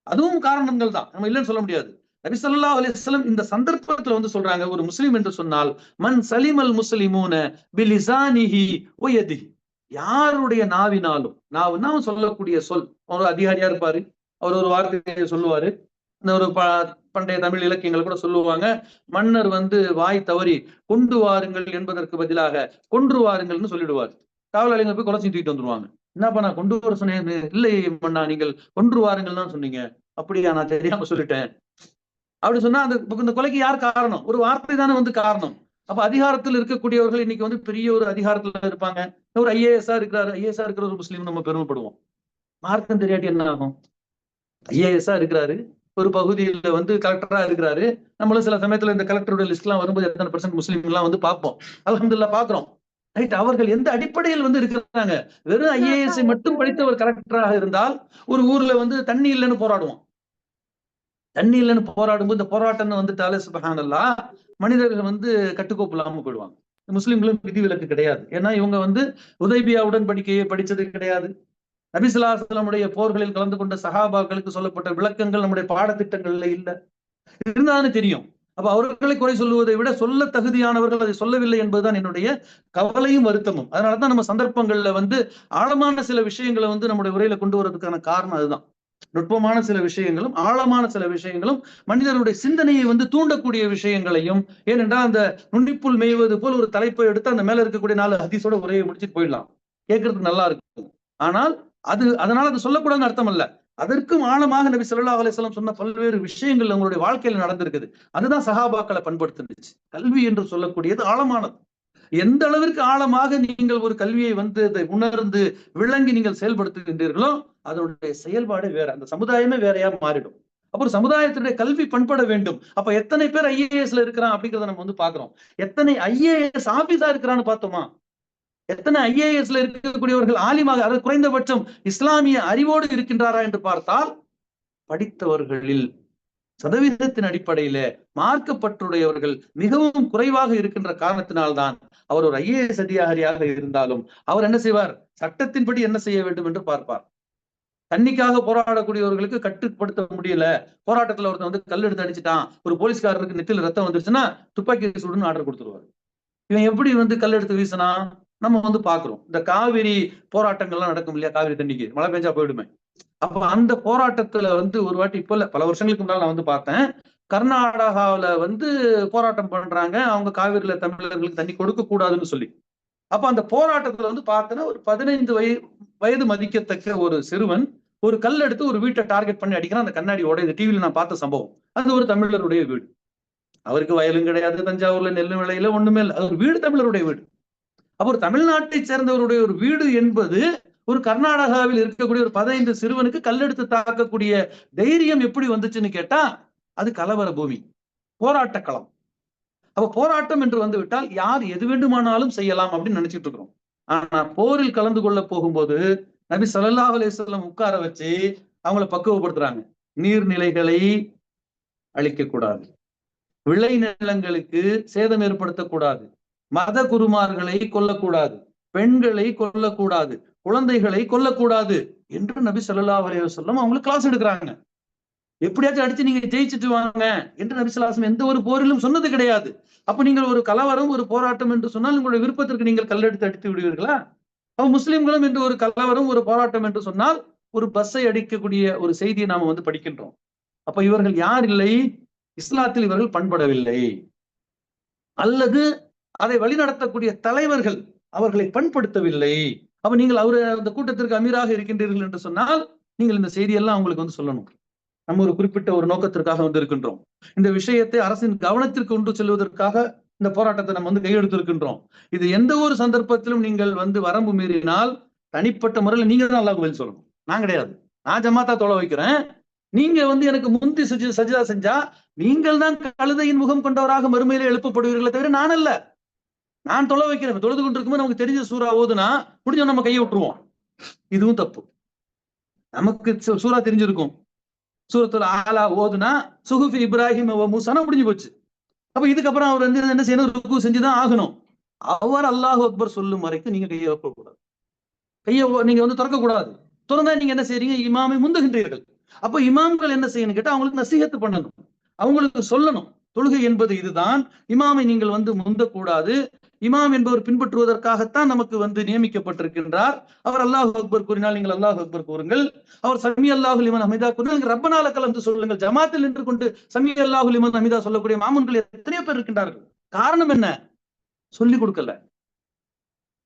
அதுவும் காரணங்கள் தான், நம்ம இல்லைன்னு சொல்ல முடியாது. நபி ஸல்லல்லாஹு அலைஹி வஸல்லம் இந்த சந்தர்ப்பத்துல வந்து சொல்றாங்க, ஒரு முஸ்லீம் என்று சொன்னால் மன் சலிமல் முஸ்லிமூன பிலிசானிஹி வ யதிஹி. யாருடைய நாவினாலும், நாவுன்னா அவன் சொல்லக்கூடிய சொல், ஒரு அதிகாரியா இருப்பாரு, அவர் ஒரு வார்த்தையை சொல்லுவாரு. இந்த ஒரு பண்டைய தமிழ் இலக்கியங்கள் கூட சொல்லுவாங்க, மன்னர் வந்து வாய் தவறி கொண்டு வாருங்கள் என்பதற்கு பதிலாக கொன்று வாருங்கள்னு சொல்லிடுவார். காவலாளிங்க போய் குறைச்சி தூக்கிட்டு வந்துருவாங்க. என்னப்பா நான் கொண்டு வர சொன்னேன்? இல்லை மன்னா, நீங்கள் கொன்று வாருங்கள் தான் சொன்னீங்க. அப்படியா, நான் தெரியாம சொல்லிட்டேன். அப்படி சொன்னா அந்த இந்த கொலைக்கு யார் காரணம்? ஒரு வார்த்தை தானே வந்து காரணம். அப்ப அதிகாரத்தில் இருக்கக்கூடியவர்கள் இன்னைக்கு வந்து பெரிய ஒரு அதிகாரத்துல இருப்பாங்க. ஒரு ஐஏஎஸ்ஆ இருக்கிறாரு, ஐஏஎஸ்ஆ இருக்கிற ஒரு முஸ்லீம் நம்ம பெருமைப்படுவோம். மார்க்கம் தெரியாட்டி என்ன ஆகும்? ஐஏஎஸ்ஆ இருக்கிறாரு, ஒரு பகுதியில வந்து கலெக்டரா இருக்கிறாரு. நம்மளும் சில சமயத்துல இந்த கலெக்டரோட லிஸ்ட் எல்லாம் வரும்போது எத்தனை % முஸ்லீம் எல்லாம் வந்து பார்ப்போம். அல்ஹம்துலில்லாஹ் பாக்குறோம். ரைட். அவர்கள் எந்த அடிப்படையில் வந்து இருக்கிறாங்க? வெறும் IAS மட்டும் படித்த ஒரு கலெக்டராக இருந்தால் ஒரு ஊர்ல வந்து தண்ணி இல்லைன்னு போராடுவோம். தண்ணி இல்லைன்னு போராடும்போது இந்த போராட்டம்னு வந்துட்டாலே சுப்ஹானல்லாஹ் மனிதர்கள் வந்து கட்டுக்கோப்பு இல்லாம போயிடுவாங்க. முஸ்லிம்களும் விதிவிலக்கு கிடையாது. ஏன்னா இவங்க வந்து உதைபியா உடன்படிக்கையை படிச்சது கிடையாது. நபி ஸல்லல்லாஹு அலைஹி வஸல்லம் போர்களில் கலந்து கொண்ட சஹாபாக்களுக்கு சொல்லப்பட்ட விளக்கங்கள் நம்முடைய பாடத்திட்டங்கள்ல இல்ல. இருந்தாலும் தெரியும். அப்ப அவர்களை குறை சொல்லுவதை விட சொல்ல தகுதியானவர்கள் அதை சொல்லவில்லை என்பதுதான் என்னுடைய கவலையும் வருத்தமும். அதனாலதான் நம்ம சந்தர்ப்பங்கள்ல வந்து ஆழமான சில விஷயங்களை வந்து நம்முடைய உரையில கொண்டு வரதுக்கான காரணம் அதுதான். நுட்பமான சில விஷயங்களும் ஆழமான சில விஷயங்களும் மனிதனுடைய சிந்தனையை வந்து தூண்டக்கூடிய விஷயங்களையும், ஏனென்றால் அந்த நுண்ணிப்புல் மேய்வது போல் ஒரு தலைப்பை எடுத்து அந்த மேல இருக்கக்கூடிய 4 ஹதீஸோட உரையை முடிச்சுட்டு போயிடலாம். கேட்கறதுக்கு நல்லா இருக்கும். ஆனால் அதனால அது சொல்லக்கூடாதுன்னு அர்த்தம் அல்ல. அதற்கும் ஆழமாக நபி ஸல்லல்லாஹு அலைஹி வஸல்லம் சொன்ன பல்வேறு விஷயங்கள் உங்களுடைய வாழ்க்கையில நடந்திருக்குது. அதுதான் சஹாபாக்களை பண்படுத்துனுச்சு. கல்வி என்று சொல்லக்கூடியது ஆழமானது. எந்த அளவிற்கு ஆழமாக நீங்கள் ஒரு கல்வியை வந்து அதை உணர்ந்து விளங்கி நீங்கள் செயல்படுத்துகின்றீர்களோ அதனுடைய செயல்பாடு வேற, அந்த சமுதாயமே வேறையா மாறிடும். அப்புறம் சமுதாயத்தினுடைய கல்வி பண்பட வேண்டும். அப்ப எத்தனை பேர் IASல இருக்கிறான் அப்படிங்கறத நம்ம வந்து பாக்குறோம். எத்தனை IAS ஆபீஸா இருக்கிறான்னு பார்த்தோமா? எத்தனை IASல இருக்கக்கூடியவர்கள் ஆலிமாக, அது குறைந்தபட்சம் இஸ்லாமிய அறிவோடு இருக்கின்றாரா என்று பார்த்தால் படித்தவர்களில் சதவீதத்தின் அடிப்படையில மார்க்கப்பற்றுடையவர்கள் மிகவும் குறைவாக இருக்கின்ற காரணத்தினால்தான் அவர் ஒரு IAS அதிகாரியாக இருந்தாலும் அவர் என்ன செய்வார்? சட்டத்தின்படி என்ன செய்ய வேண்டும் என்று பார்ப்பார். தண்ணிக்காக போராடக்கூடியவர்களுக்கு கட்டுப்படுத்த முடியல, போராட்டத்துல ஒருத்தன் வந்து கல் எடுத்து அடிச்சுட்டான், ஒரு போலீஸ்காரருக்கு நெத்தில ரத்தம் வந்துருச்சுன்னா துப்பாக்கி சூடுன்னு ஆர்டர் கொடுத்துருவாரு. இவன் எப்படி வந்து கல் எடுத்து வீசினா நம்ம வந்து பாக்குறோம். இந்த காவிரி போராட்டங்கள்லாம் நடக்கும் இல்லையா? காவிரி தண்ணிக்கு மழை பெஞ்சா போயிடுமே. அப்ப அந்த போராட்டத்துல வந்து ஒரு வாட்டி, இப்ப இல்ல, பல வருஷங்களுக்கு முன்னால நான் வந்து பார்த்தேன். கர்நாடகாவில வந்து போராட்டம் பண்றாங்க. அவங்க காவிரியில தமிழர்களுக்கு தண்ணி கொடுக்க கூடாதுன்னு சொல்லி. அப்ப அந்த போராட்டத்துல வந்து பார்த்தேன்னா ஒரு 15 வயது மதிக்கத்தக்க ஒரு சிறுவன் ஒரு கல் எடுத்து ஒரு வீட்டை டார்கெட் பண்ணி அடிக்கிறான். அந்த கண்ணாடி உடையுது. டிவியில நான் பார்த்த சம்பவம். அது ஒரு தமிழருடைய வீடு. அவருக்கு வயலும் கிடையாது, தஞ்சாவூர்ல நெல்லு விளையில ஒண்ணுமே இல்லை. அது ஒரு வீடு தமிழருடைய வீடு. அப்ப ஒரு தமிழ்நாட்டை சேர்ந்தவருடைய ஒரு வீடு என்பது ஒரு கர்நாடகாவில் இருக்கக்கூடிய ஒரு 15 சிறுவனுக்கு கல்லெடுத்து தாக்கக்கூடிய தைரியம் எப்படி வந்துச்சுன்னு கேட்டா அது கலவர பூமி, போராட்ட களம். அப்ப போராட்டம் என்று வந்து விட்டால் யார் எது வேண்டுமானாலும் செய்யலாம் அப்படின்னு நினைச்சிட்டு இருக்கிறோம். ஆனா போரில் கலந்து கொள்ள போகும்போது நபி ஸல்லல்லாஹு அலைஹி வஸல்லம் உட்கார வச்சு அவங்களை பக்குவப்படுத்துறாங்க. நீர்நிலைகளை அழிக்க கூடாது, விளை நிலங்களுக்கு சேதம் ஏற்படுத்தக்கூடாது, மத குருமார்களை கொல்லக்கூடாது, பெண்களை கொல்லக்கூடாது, குழந்தைகளை கொல்லக்கூடாது என்று நபி ஸல்லல்லாஹு அலைஹி வஸல்லம் அவங்களுக்கு கிளாஸ் எடுக்கிறாங்க. எப்படியாச்சும் அடிச்சு நீங்க ஜெயிச்சுட்டு வாங்க என்று நபி ஸல்லல்லாஹு அலைஹி வஸல்லம் எந்த ஒரு போரிலும் சொன்னது கிடையாது. அப்ப நீங்கள் ஒரு கலவரம், ஒரு போராட்டம் என்று சொன்னால் உங்களுடைய விருப்பத்திற்கு நீங்கள் கல்லெடுத்து அடித்து விடுவீர்களா? அப்ப முஸ்லிம்களும் என்று ஒரு கலவரம், ஒரு போராட்டம் என்று சொன்னால் ஒரு பஸ்ஸை அடிக்கக்கூடிய ஒரு செய்தியை நாம வந்து படிக்கின்றோம். அப்ப இவர்கள் யார் இல்லை? இஸ்லாத்தில் இவர்கள் பண்படவில்லை, அல்லது அதை வழிநடத்தக்கூடிய தலைவர்கள் அவர்களை பண்படுத்தவில்லை. அப்ப நீங்கள் அவரு அந்த கூட்டத்திற்கு அமீராக இருக்கின்றீர்கள் என்று சொன்னால் நீங்கள் இந்த செய்தியெல்லாம் அவங்களுக்கு வந்து சொல்லணும். நம்ம ஒரு குறிப்பிட்ட ஒரு நோக்கத்திற்காக வந்து இருக்கின்றோம். இந்த விஷயத்தை அரசின் கவனத்திற்கு கொண்டு செல்வதற்காக இந்த போராட்டத்தை நம்ம வந்து கையெடுத்திருக்கின்றோம். இது எந்த ஒரு சந்தர்ப்பத்திலும் நீங்கள் வந்து வரம்பு மீறினால் தனிப்பட்ட முறையில் நீங்க தான் அல்லாஹ்வுக்கு பதில் சொல்லணும். நான் கிடையாது. நான் ஜமாத்தா தொலை வைக்கிறேன், நீங்க வந்து எனக்கு முந்தி சஜிதா செஞ்சா நீங்கள் தான் கழுதையின் முகம் கொண்டவராக மறுமையில எழுப்பப்படுவீர்களே தவிர நான் அல்ல. நான் தொலை வைக்கிறேன். தொழுது கொண்டிருக்கும்போது நமக்கு தெரிஞ்ச சூறா ஓதுனா முடிஞ்ச நம்ம கையை விட்டுருவோம். இதுவும் தப்பு. நமக்கு சூறா தெரிஞ்சிருக்கும். சூரத்துல் ஆலா ஓதுனா சுஹுஃபி இப்ராஹிம் வ மூஸானா முடிஞ்சு போச்சு. அப்ப இதுக்கப்புறம் அவர் வந்து என்ன செய்யணும்? ருக்கு செஞ்சுதான் ஆகணும். அவர் அல்லாஹ் அக்பர் சொல்லும் வரைக்கும் நீங்க கையை வைக்கக்கூடாது. கையை நீங்க வந்து திறக்க கூடாது. திறந்தா நீங்க என்ன செய்றீங்க? இமாமை முந்துகின்றீர்கள். அப்ப இமாம்கள் என்ன செய்யணும் கேட்டா அவங்களுக்கு நசீஹத் பண்ணணும், அவங்களுக்கு சொல்லணும். தொழுகை என்பது இதுதான். இமாமை நீங்கள் வந்து முந்தக்கூடாது. இமாம் என்பவர் பின்பற்றுவதற்காகத்தான் நமக்கு வந்து நியமிக்கப்பட்டிருக்கின்றார். அவர் அல்லாஹ் அக்பர் கூறினால் நீங்கள் அல்லாஹ் அக்பர் கூறுங்கள். அவர் சமி அல்லாஹு லிமன் ஹமீதா கூறினால் ரப்பனா லக்கல் ஹம்து சொல்லுங்கள். ஜமாத்தில் நின்று கொண்டு சமி அல்லாஹு லிமன் ஹமீதா சொல்லக்கூடிய மாமூன்கள் எத்தனையோ பேர் இருக்கின்றார்கள். காரணம் என்ன? சொல்லிக் கொடுக்கல.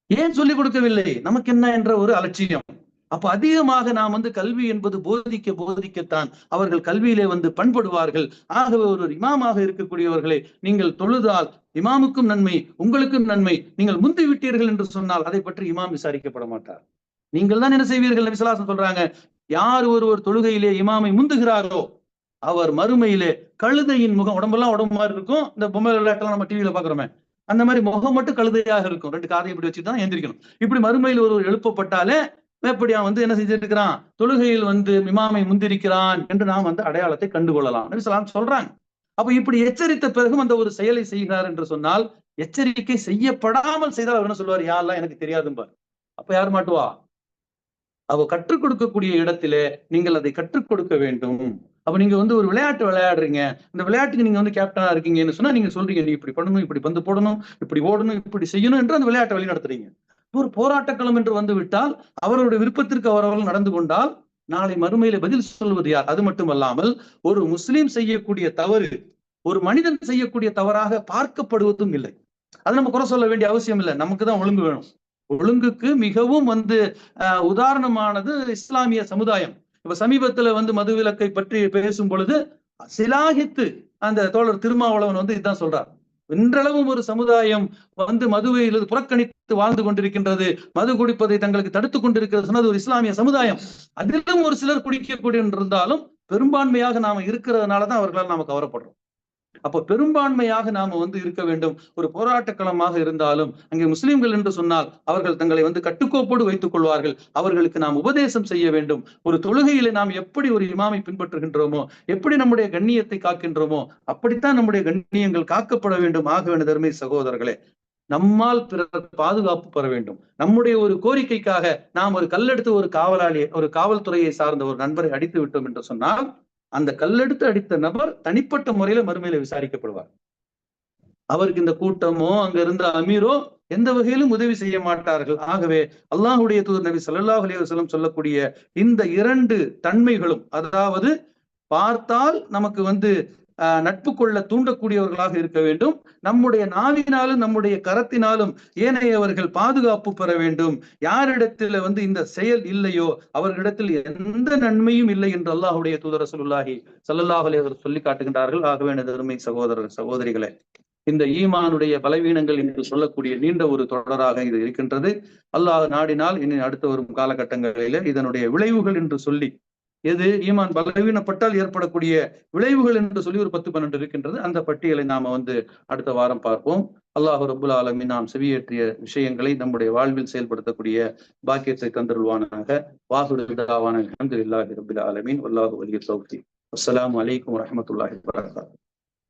ஏன் சொல்லிக் கொடுக்கவில்லை? நமக்கு என்ன என்ற ஒரு அலட்சியம். அப்ப அதிகமாக நாம் வந்து கல்வி என்பது போதிக்கத்தான் அவர்கள் கல்வியிலே வந்து பண்படுவார்கள். ஆகவே ஒரு இமாமாக இருக்கக்கூடியவர்களை நீங்கள் தொழுதால் இமாமுக்கும் நன்மை, உங்களுக்கும் நன்மை. நீங்கள் முந்தி விட்டீர்கள் என்று சொன்னால் அதை பற்றி இமாம் விசாரிக்கப்பட மாட்டார். நீங்கள் தான் என்ன செய்வீர்கள்? நபி ஸல்லல்லாஹு அலைஹி வஸல்லம் சொல்றாங்க, யார் ஒருவர் தொழுகையிலே இமாமை முந்துகிறாரோ அவர் மறுமையிலே கழுதையின் முகம், உடம்பெல்லாம் உடம்பு மாதிரி இருக்கும், இந்த பொம்மை விளையாட்டெல்லாம் நம்ம டிவியில பாக்குறோமே அந்த மாதிரி முகம் மட்டும் கழுதையாக இருக்கும், ரெண்டு காதையும் இப்படி வச்சுதான் எந்திரிக்கணும். இப்படி மறுமையில் ஒரு எழுப்பப்பட்டாலே எப்படியா என்ன செஞ்சிருக்கிறான், தொழுகையில் இமாமை முந்திருக்கிறான் என்று நாம் அடையாளத்தை கண்டுகொள்ளலாம் நபி ஸல்லல்லாஹு சொல்றாங்க. அப்ப இப்படி எச்சரித்த பிறகும் அந்த ஒரு செயலை செய்கிறார் என்று சொன்னால், எச்சரிக்கை செய்யப்படாமல் செய்தால் அவர் என்ன சொல்லுவார், யா அல்லாஹ் எனக்கு தெரியாதும்பார். அப்ப யார் மாட்டுவா? அவ கற்றுக் கொடுக்கக்கூடிய இடத்திலே நீங்கள் அதை கற்றுக் கொடுக்க வேண்டும். அப்ப நீங்க ஒரு விளையாட்டு விளையாடுறீங்க, இந்த விளையாட்டுக்கு நீங்க கேப்டனா இருக்கீங்கன்னு சொன்னா நீங்க சொல்றீங்க, நீ இப்படி பண்ணணும், இப்படி பந்து போடணும், இப்படி ஓடணும், இப்படி செய்யணும் என்று அந்த விளையாட்டை வழி நடத்துறீங்க. ஒரு போராட்டக்களம் என்று வந்து விட்டால் அவருடைய விருப்பத்திற்கு அவரவர்கள் நடந்து கொண்டால் நாளை மறுமையில பதில் சொல்வது யார்? அது மட்டுமல்லாமல் ஒரு முஸ்லீம் செய்யக்கூடிய தவறு ஒரு மனிதன் செய்யக்கூடிய தவறாக பார்க்கப்படுவதும் இல்லை. அது நம்ம குறை சொல்ல வேண்டிய அவசியம் இல்லை. நமக்கு தான் ஒழுங்கு வேணும். ஒழுங்குக்கு மிகவும் உதாரணமானது இஸ்லாமிய சமுதாயம். இப்ப சமீபத்துல மதுவிலக்கை பற்றி பேசும் பொழுது சிலாகித்து அந்த தோழர் திருமாவளவன் இதுதான் சொல்றார். இன்றளவும் ஒரு சமுதாயம் மதுவை புறக்கணித்து வாழ்ந்து கொண்டிருக்கின்றது, மது குடிப்பதை தங்களுக்கு தடுத்துக் கொண்டிருக்கிறது சொன்னது ஒரு இஸ்லாமிய சமுதாயம். அதிலும் ஒரு சிலர் குடிக்கக்கூடிய இருந்தாலும் பெரும்பான்மையாக நாம இருக்கிறதுனாலதான் அவர்களால் நாம கவரப்படுறோம். அப்ப பெரும்பான்மையாக நாம இருக்க வேண்டும். ஒரு போராட்ட களமாக இருந்தாலும் அங்கே முஸ்லிம்கள் என்று சொன்னால் அவர்கள் தங்களை கட்டுக்கோப்போடு வைத்துக் கொள்வார்கள். அவர்களுக்கு நாம் உபதேசம் செய்ய வேண்டும். ஒரு தொழுகையில நாம் எப்படி ஒரு இமாமை பின்பற்றுகின்றோமோ, எப்படி நம்முடைய கண்ணியத்தை காக்கின்றோமோ, அப்படித்தான் நம்முடைய கண்ணியங்கள் காக்கப்பட வேண்டும். ஆக வேண்டிய தர்மை சகோதரர்களே, நம்மால் பிறர் பாதுகாப்பு பெற வேண்டும். நம்முடைய ஒரு கோரிக்கைக்காக நாம் ஒரு கல்லெடுத்து ஒரு காவல்துறையை சார்ந்த ஒரு நண்பரை அடித்து விட்டோம் என்று சொன்னால் அந்த கல்லெடுத்து அடித்த நபர் தனிப்பட்ட முறையில மறுமையில விசாரிக்கப்படுவார். அவருக்கு இந்த கூட்டமோ அங்க இருந்த அமீரோ எந்த வகையிலும் உதவி செய்ய மாட்டார்கள். ஆகவே அல்லாஹ்வுடைய தூதர் நபி ஸல்லல்லாஹு அலைஹி வஸல்லம் சொல்லக்கூடிய இந்த இரண்டு தன்மைகளும், அதாவது பார்த்தால் நமக்கு நட்பு கொள்ள தூண்டக்கூடியவர்களாக இருக்க வேண்டும், நம்முடைய நாவினாலும் நம்முடைய கரத்தினாலும் ஏனையவர்கள் பாதுகாப்பு பெற வேண்டும். யாரிடத்துல இந்த செயல் இல்லையோ அவர்களிடத்தில் எந்த நன்மையும் இல்லை என்று அல்லாஹ்வுடைய தூதர் ரசூலுல்லாஹி ஸல்லல்லாஹு அலைஹி வஸல்லம் சொல்லி காட்டுகின்றார்கள். ஆகவே அருமை சகோதரர் சகோதரிகளே, இந்த ஈமானுடைய பலவீனங்கள் என்று சொல்லக்கூடிய நீண்ட ஒரு தொடராக இது இருக்கின்றது. அல்லாஹ் நாடினால் இனி அடுத்து வரும் காலகட்டங்களில இதனுடைய விளைவுகள் என்று சொல்லி, எது ஈமான் பலவீனப்பட்டால் ஏற்படக்கூடிய விளைவுகள் என்று சொல்லி ஒரு 10-12 இருக்கின்றது. அந்த பட்டியலை நாம அடுத்த வாரம் பார்ப்போம். அல்லாஹ் ரப்புல் ஆலமீன் நாம் செவியேற்றிய விஷயங்களை நம்முடைய வாழ்வில் செயல்படுத்தக்கூடிய பாக்கியத்தை தந்தருள்வானாக. வாஹிரு தஅவானா அல்ஹம்துலில்லாஹி ரப்பில் ஆலமீன். வல்லாஹு வலியுத் தௌஃபீக். அஸ்ஸலாமு அலைக்கும் வரஹ்மத்துல்லாஹி வபரகாத்துஹு.